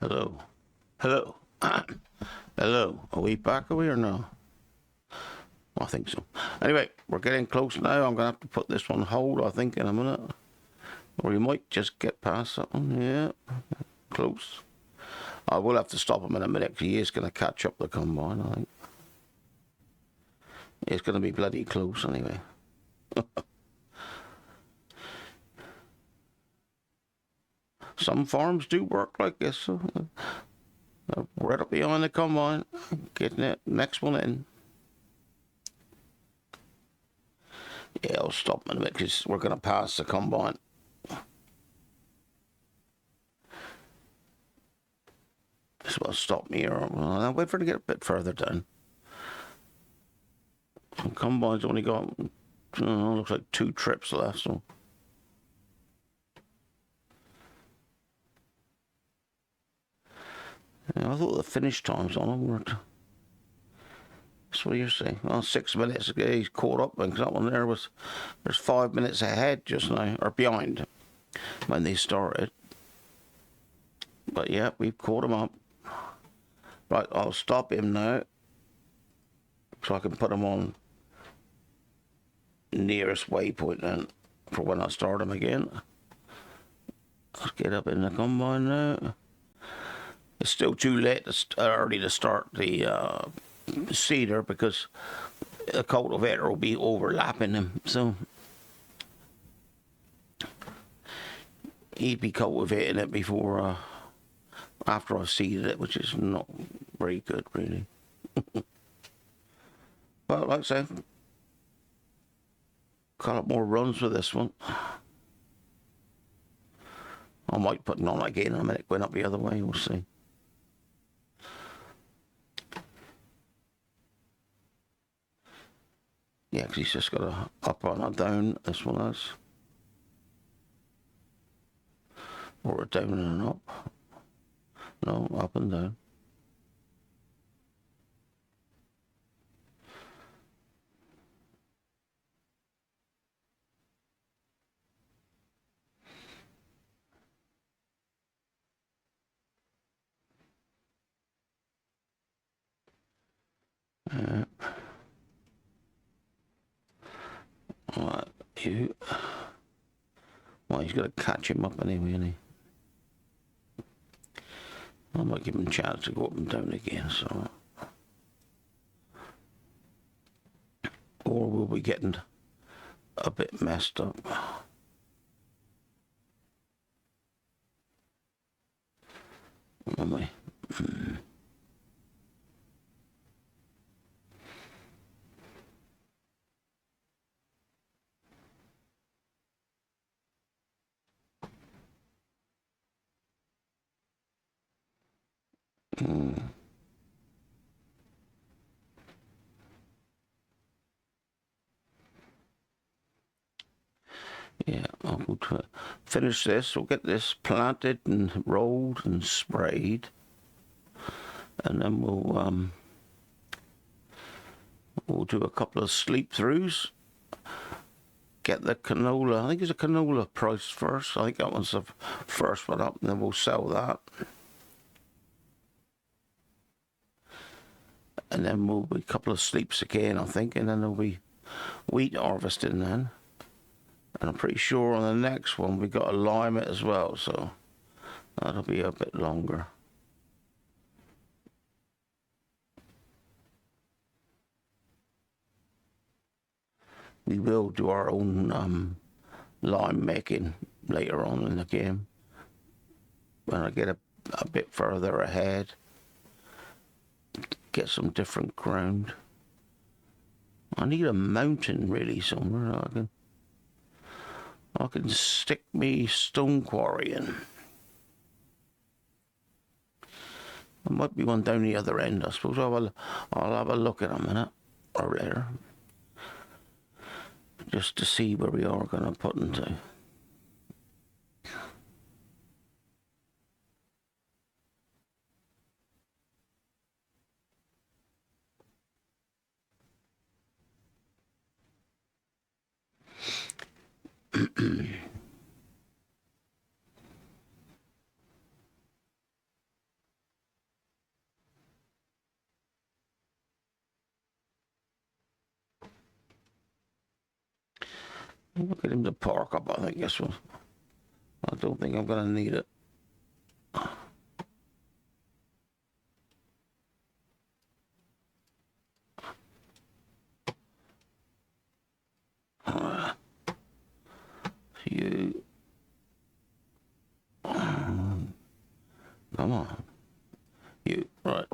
Hello. Hello. Hello. Are we back, are we, or no? I think so. Anyway, we're getting close now. I'm going to have to put this one on hold, I think, in a minute. Or you might just get past that one. Yeah. Close. I will have to stop him in a minute because he is going to catch up the combine, I think. It's going to be bloody close anyway. Some farms do work like this. So right up behind the combine, getting it next one in. Yeah, I'll stop in a minute because we're going to pass the combine. This will stop me here. I'll wait for it to get a bit further down. The combine's only got, looks like 2 trips left, so. Yeah, I thought the finish times on them weren't. That's what you're saying. Well, 6 minutes ago, he's caught up, because that one there's 5 minutes ahead just now, or behind, when they started. But yeah, we've caught him up. Right, I'll stop him now, so I can put him on nearest waypoint then, for when I start him again. Let's get up in the combine now. It's still too late, early to start the seeder because the cultivator will be overlapping him. So he'd be cultivating it before, after I've seeded it, which is not very good, really. But like I say, got up more runs with this one. I might put it on again in a minute, going up the other way, we'll see. Yeah, because he's just got a up and a down, this one has. Or a down and an up. No, up and down. Alright, you. Well, he's got to catch him up anyway, isn't he? I might give him a chance to go up and down again, so. Or we'll be getting a bit messed up. Won't we? Yeah, I'll go to finish this. We'll get this planted and rolled and sprayed, and then we'll do a couple of sleep throughs. Get the canola. I think it's a canola price first. I think that one's the first one up, and then we'll sell that. And then we'll be a couple of sleeps again, I think, and then there'll be wheat harvesting then. And I'm pretty sure on the next one we got a lime it as well, so that'll be a bit longer. We will do our own lime making later on in the game when I get a bit further ahead. Get some different ground. I need a mountain really somewhere. I can stick me stone quarrying. There might be one down the other end, I suppose. I'll have a look in a minute or later, just to see where we are going to put into. Look at him to park up, I think this one. I don't think I'm going to need it. You. Come on. You. Right.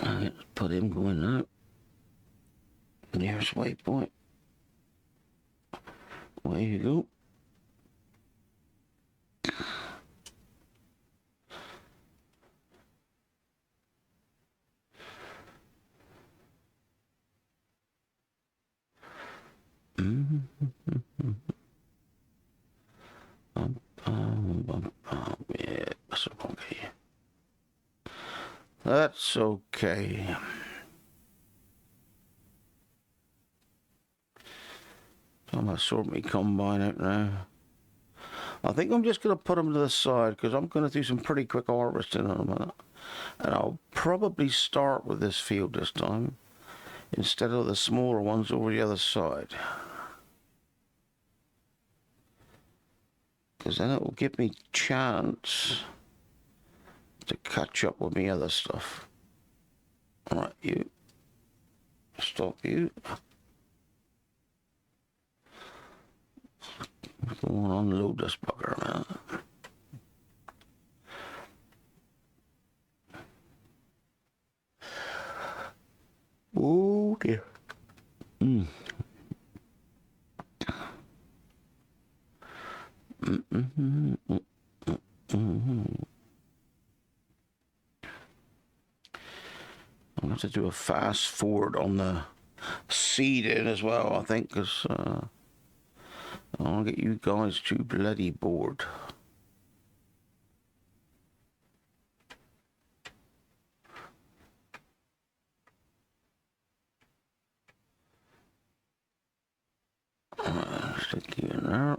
Let's put him going out. Nearest waypoint. Away you go. Yeah, that's okay. That's okay. I'm going to sort my combine out now. I think I'm just going to put them to the side because I'm going to do some pretty quick harvesting in a minute. And I'll probably start with this field this time instead of the smaller ones over the other side. Because then it will give me chance to catch up with me other stuff. Alright, you. Stop you. Go on, unload this bugger, man. Oh dear. I'm going to have to do a fast forward on the seed in as well, I think, because I want to get you guys too bloody bored. Stick you in there.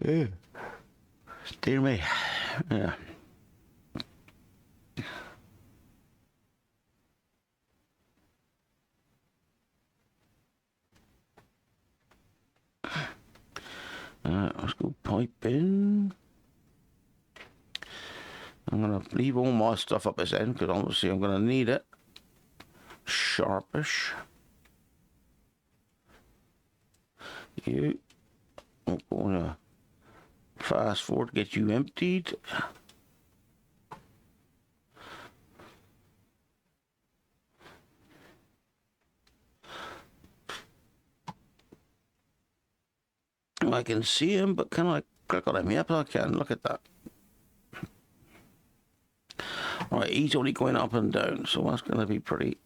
Yeah. Dear me. Yeah. Alright, let's go pipe in. I'm going to leave all my stuff up this end because obviously I'm going to need it. Sharpish. You. I'm going to fast forward to get you emptied. I can see him, but can I click on him? Yep, I can. Look at that. Right, he's only going up and down, so that's going to be pretty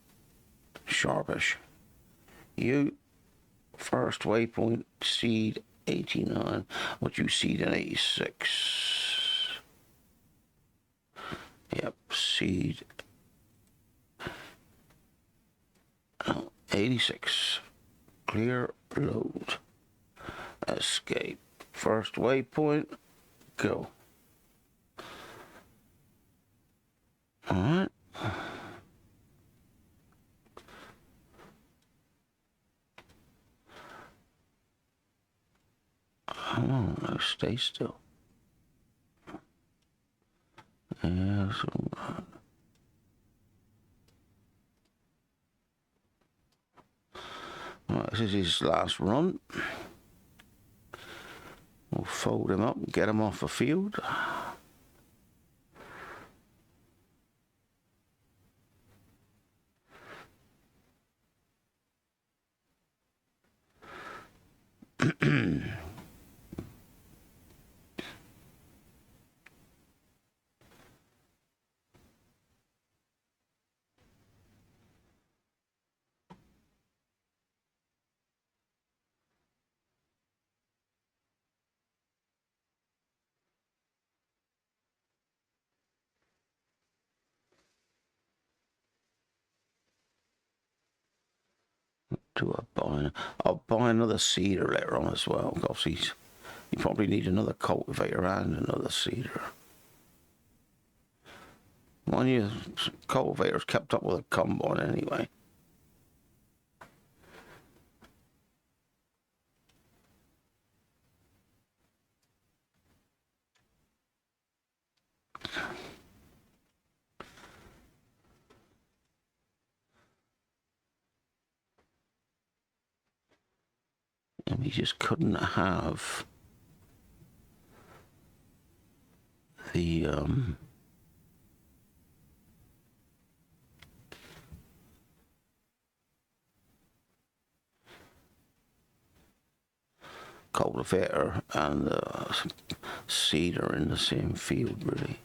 sharpish. You, first waypoint, seed 89. What you seed in 86? Yep, seed 86. Clear, load, escape. First waypoint, go. Alright. Come on, now stay still. Yeah, so right, this is his last run. We'll fold him up and get him off the field. do I buy? I'll buy another seeder later on as well, because you probably need another cultivator and another seeder. One of your cultivators kept up with a combine anyway. And we just couldn't have the cultivator and the seeder in the same field, really.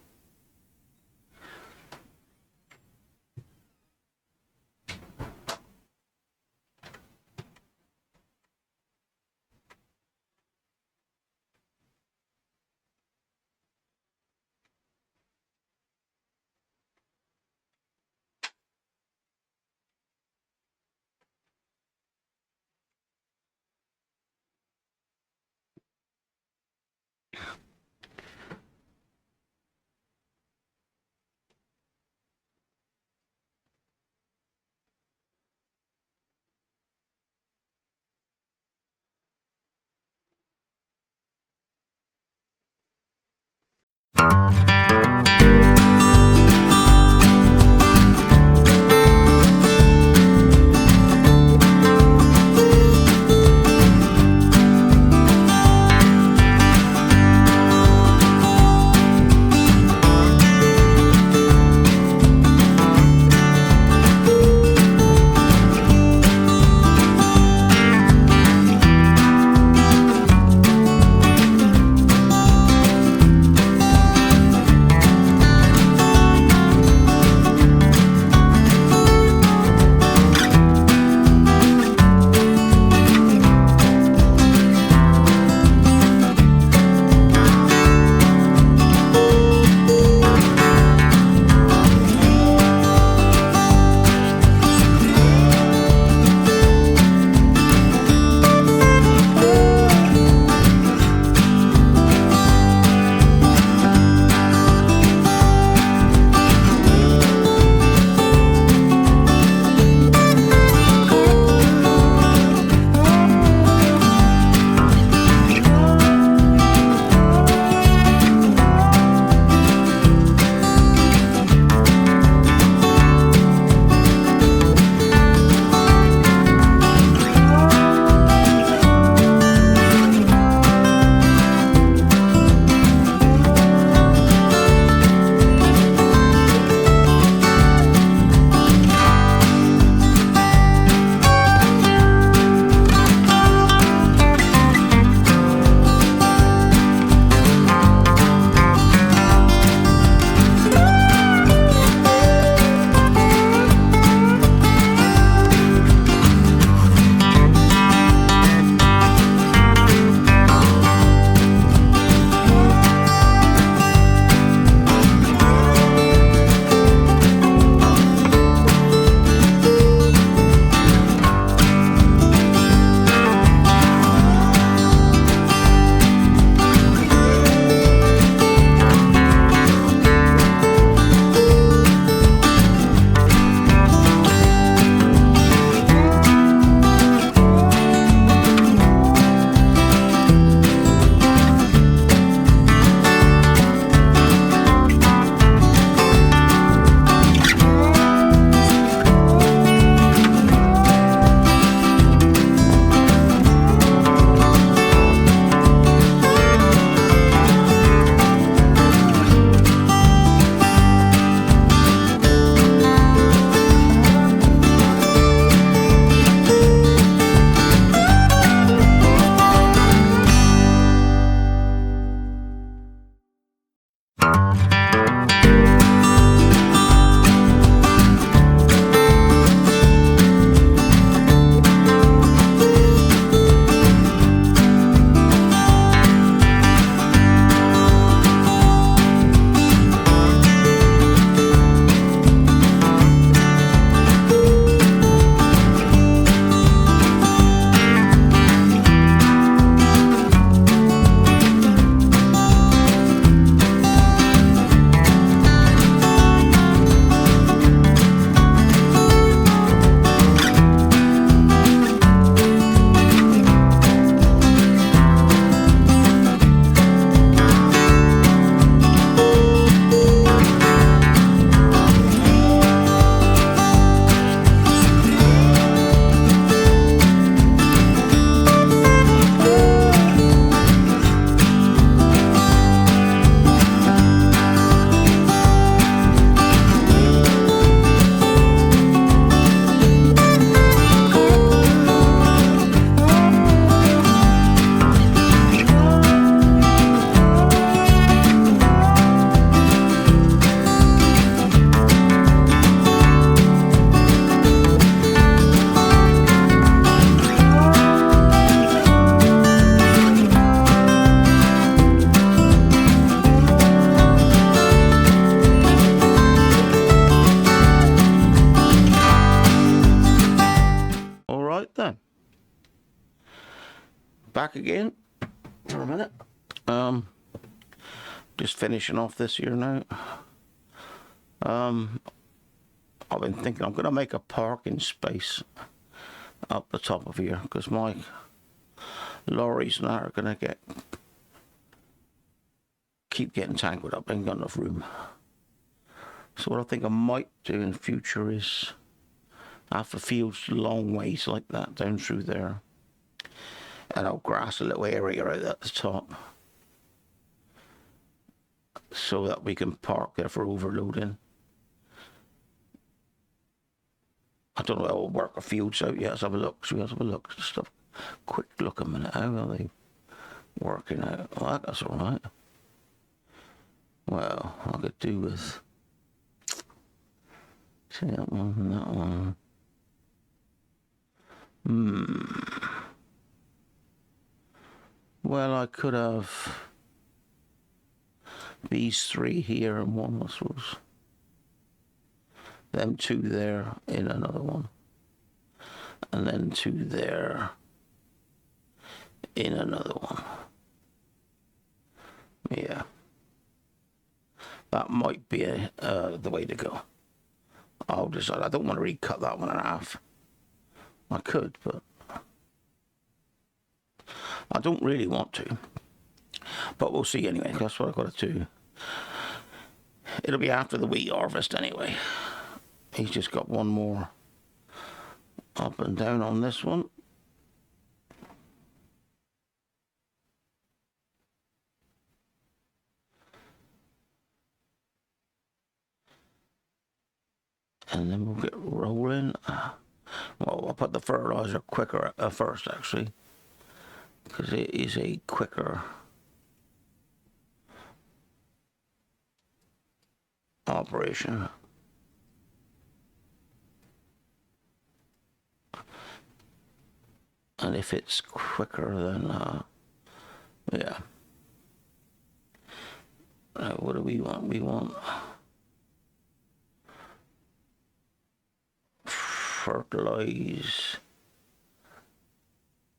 right then. Back again for a minute. Just finishing off this here now. I've been thinking I'm going to make a parking space up the top of here because my lorries now are going to keep getting tangled up. I ain't got enough room. So what I think I might do in future is have the fields long ways like that down through there, and I'll grass a little area right at the top so that we can park there for overloading. I don't know how we'll work the fields out yet. Let's have a look. So we have a look. Just a quick look a minute. How are they working out? Oh, that's all right. Well, I could do with, see that one and that one. Well, I could have these three here and one, I suppose. Them two there in another one. And then two there in another one. Yeah. That might be the way to go. I'll decide. I don't want to really cut that one in half. I could, but I don't really want to. But we'll see anyway. That's what I've got to do. It'll be after the wheat harvest anyway. He's just got one more up and down on this one. And then we'll get rolling. Well, I'll put the fertilizer quicker first, actually, because it is a quicker operation. And if it's quicker, then yeah. What do we want? We want fertilize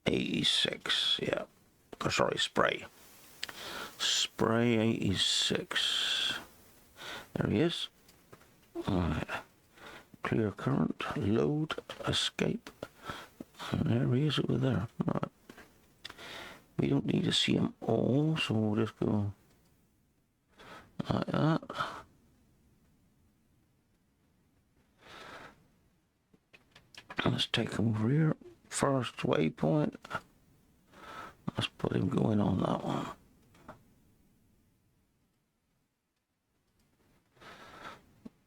86. Yeah. Oh, sorry, spray. Spray 86. There he is. All right. Clear current, load, escape. And there he is over there. Right. We don't need to see them all, so we'll just go like that. Let's take him over here. First waypoint. Let's put him going on that one.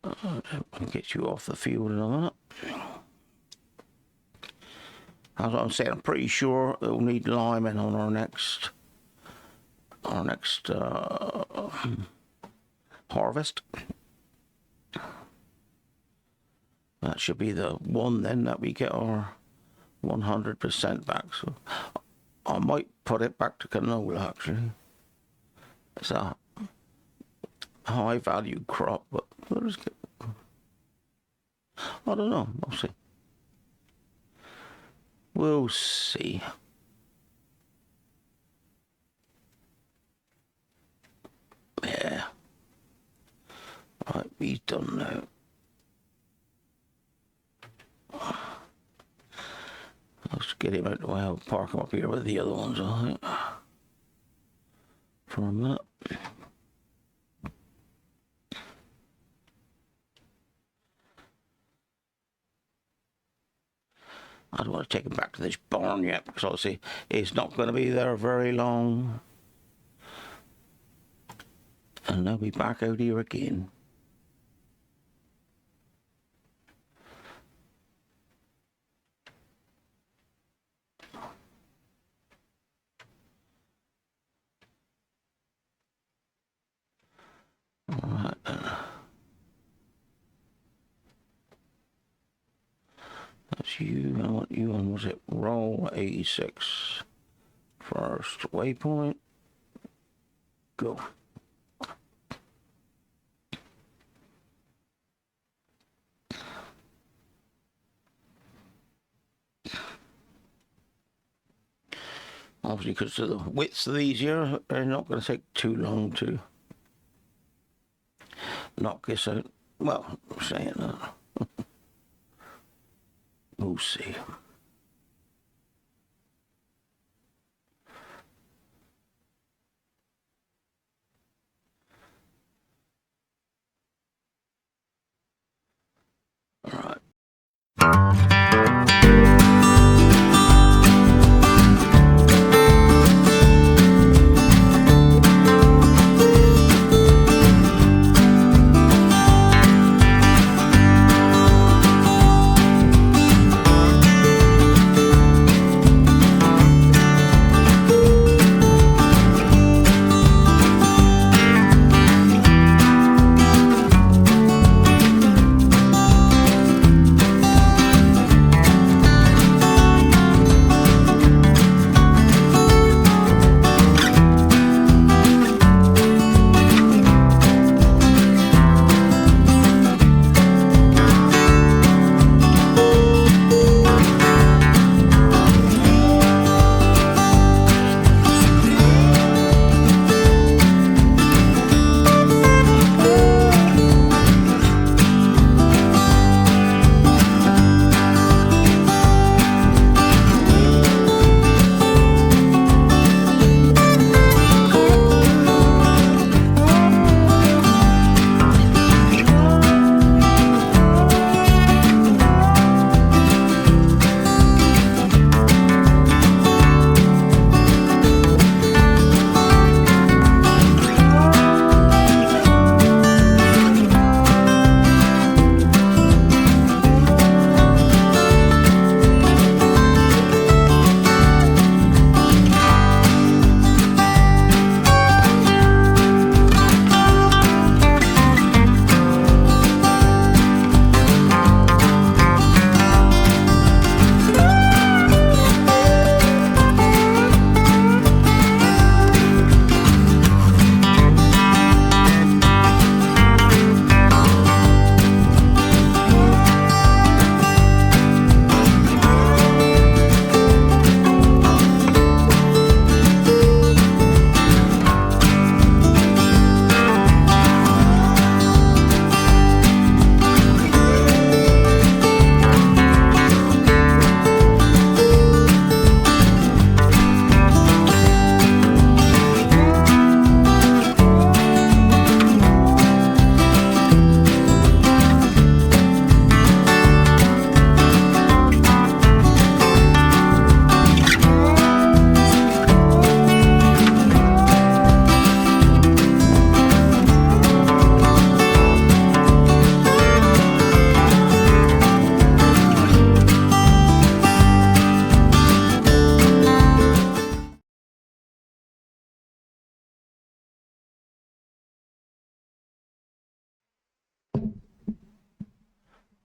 I'll get you off the field in a minute. As I'm saying, I'm pretty sure we'll need linemen on our next harvest. That should be the one then that we get our 100% back. So I might put it back to canola actually. It's a high value crop, but we'll just get, I don't know, we'll see. We'll see. Yeah. Right, he's done now. Let's get him out of the way. I'll park him up here with the other ones, I think. For a minute. I don't want to take him back to this barn yet, because obviously it's not going to be there very long. And they'll be back out here again. Alright then. That's you, and what you on was it? Roll 86. First waypoint. Go. Obviously, because of the widths of these here, they're not going to take too long to knock this out. Well, I'm saying that. We'll see. All right.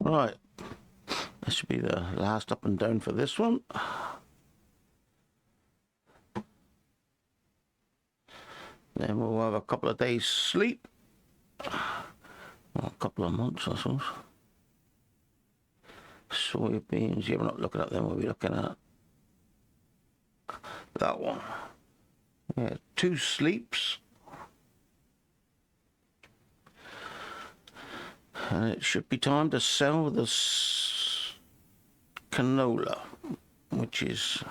Right, this should be the last up and down for this one. Then we'll have a couple of days sleep. Well, a couple of months, I suppose. Soybeans, yeah, we're not looking at them, we'll be looking at that one. Yeah, 2 sleeps. And it should be time to sell this canola, which is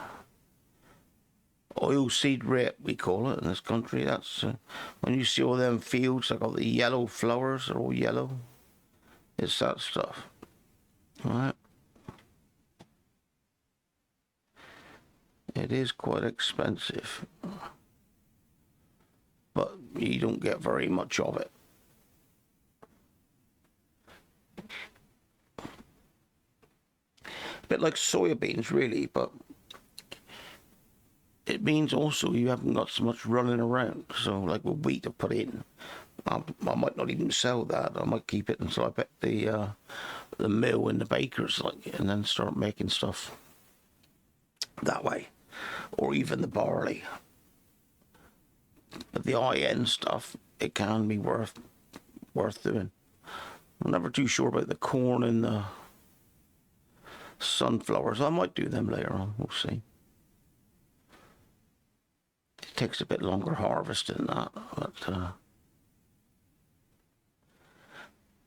oilseed rape, we call it in this country. That's when you see all them fields, they got the yellow flowers, they're all yellow. It's that stuff. All right. It is quite expensive, but you don't get very much of it. A bit like soybeans, really, but it means also you haven't got so much running around. So, like with wheat, I put in, I might not even sell that. I might keep it until I bet the mill and the bakers, like, and then start making stuff that way, or even the barley. But the high-end stuff, it can be worth doing. I'm never too sure about the corn and the sunflowers. I might do them later on. We'll see. takes a bit longer harvesting that, but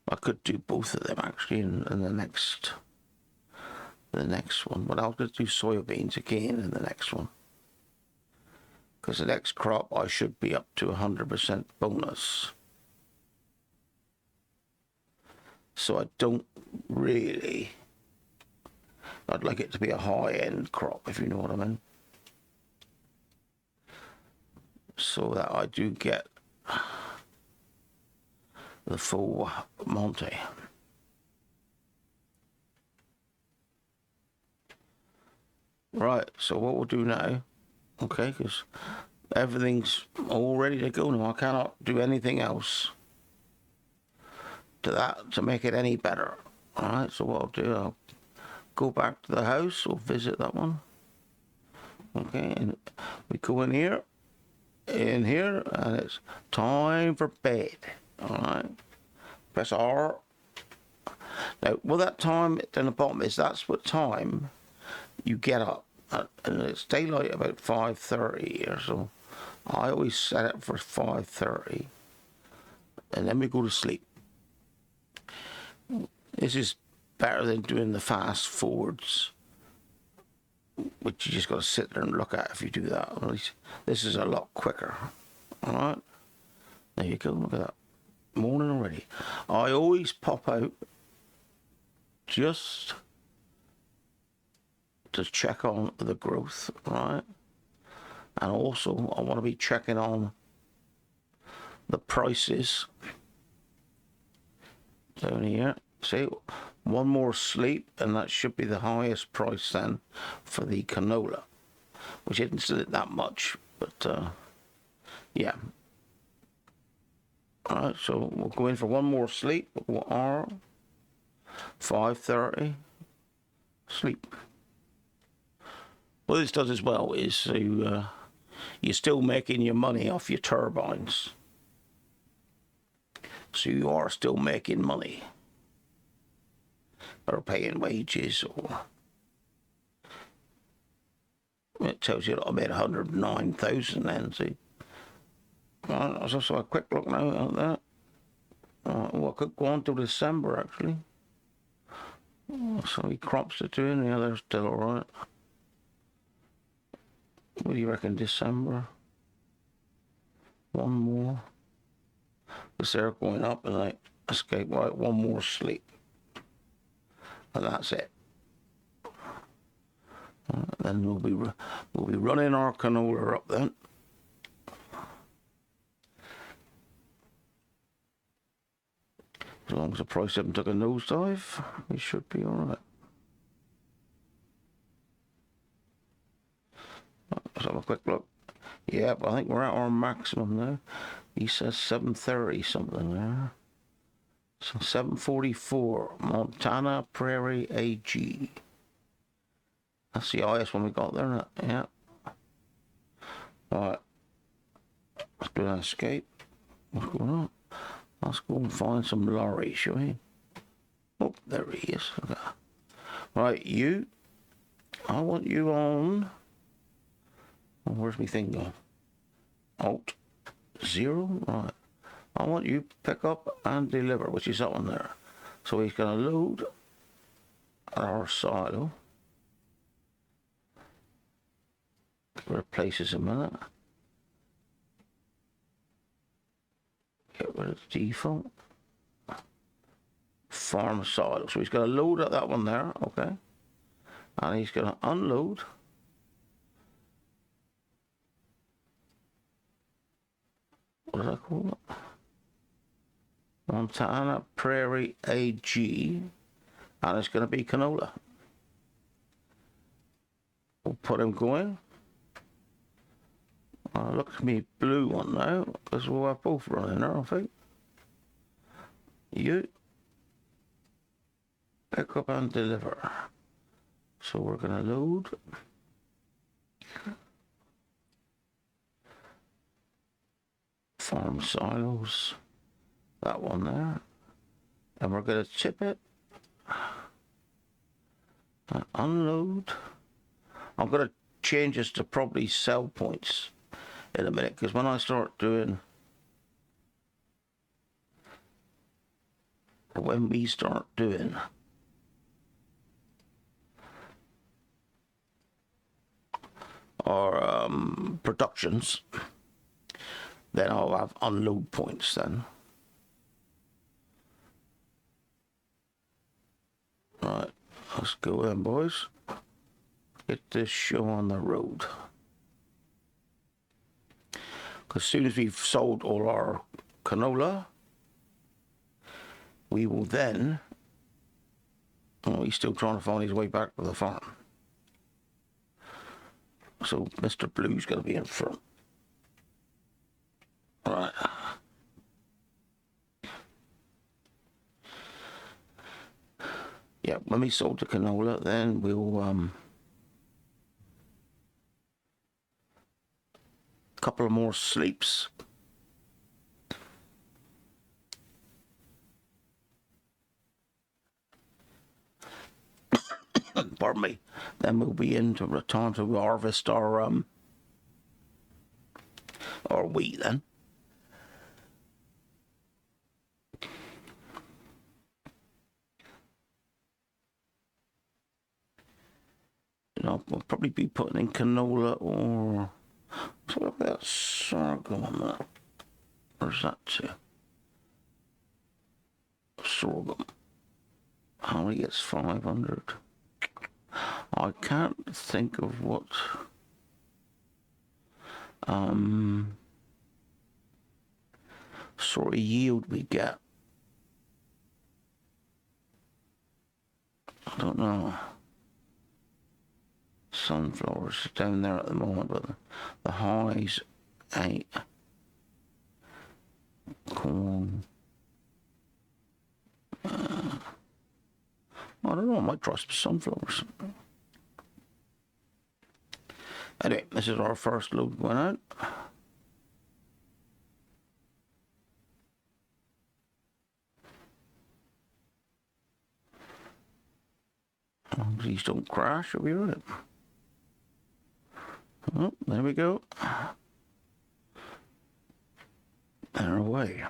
I could do both of them actually in the next one, but I'll just do soybeans again in the next one, because the next crop I should be up to 100% bonus. So I don't really, I'd like it to be a high-end crop, if you know what I mean, so that I do get the full Monty. Right, so what we'll do now, okay, because everything's all ready to go now. I cannot do anything else to that to make it any better. Alright, so what I'll do, I'll go back to the house, we'll visit that one. Okay, and we go in here, and it's time for bed. Alright, press R. Now, well, that time down the bottom is, that's what time you get up. And it's daylight about 5:30 here, so I always set it for 5:30, and then we go to sleep. This is better than doing the fast forwards, which you just got to sit there and look at if you do that. At least this is a lot quicker. Alright, there you go, look at that. Morning already. I always pop out just to check on the growth, right? And also I want to be checking on the prices down here. See, one more sleep and that should be the highest price then for the canola, which isn't that much, but yeah. Alright, so we'll go in for one more sleep. We'll go R, 5:30, sleep. What this does as well is so you're still making your money off your turbines. So you are still making money, or paying wages, or it tells you that I made 109,000 then, see. Let's also a quick look now at that. Well, I could go on till December actually. So he crops are doing, yeah, they're still alright. What do you reckon, December? One more. Because they're going up and like escape, right, one more sleep. And that's it. Then we'll be running our canola up then. As long as the price hasn't took a nosedive, we should be alright. Let's have a quick look. Yep, I think we're at our maximum now. He says 7:30 something there. So 7:44, Montana Prairie AG. That's the highest one we got there, isn't it? Yeah. Alright. Let's do an escape. What's going on? Let's go and find some lorries, shall we? Oh, there he is. Okay. Right, you. I want you on. Oh, where's my thing going? Alt 0. Right. I want you to pick up and deliver, which is that one there. So he's going to load our silo. Replaces a minute. Get rid of the default. Farm silo. So he's going to load up that one there, okay. And he's going to unload. What does that call it? Montana Prairie AG. And it's going to be canola. We'll put him going. Look at me blue one now, because we'll have both running there, I think. You pick up and deliver. So we're going to load. Farm silos. That one there. And we're going to chip it. Unload. I'm going to change this to probably sell points in a minute, because when I start doing, when we start doing our productions, then I'll have unload points then. Right, let's go then, boys. Get this show on the road. Because as soon as we've sold all our canola, we will then... Oh, he's still trying to find his way back to the farm. So Mr. Blue's going to be in front. Right. Yeah, when we sold the canola, then we'll couple of more sleeps. Pardon me. Then we'll be into the time to harvest our wheat then. We'll probably be putting in canola or what about sorghum on that? Where's that to? Sorghum. How many gets 500? I can't think of what sort of yield we get. I don't know. Sunflowers down there at the moment, but the highs ain't. Corn. I don't know, I might try some sunflowers. Anyway, this is our first load going out. Please don't crash, you'll be right. Oh, there we go. And away.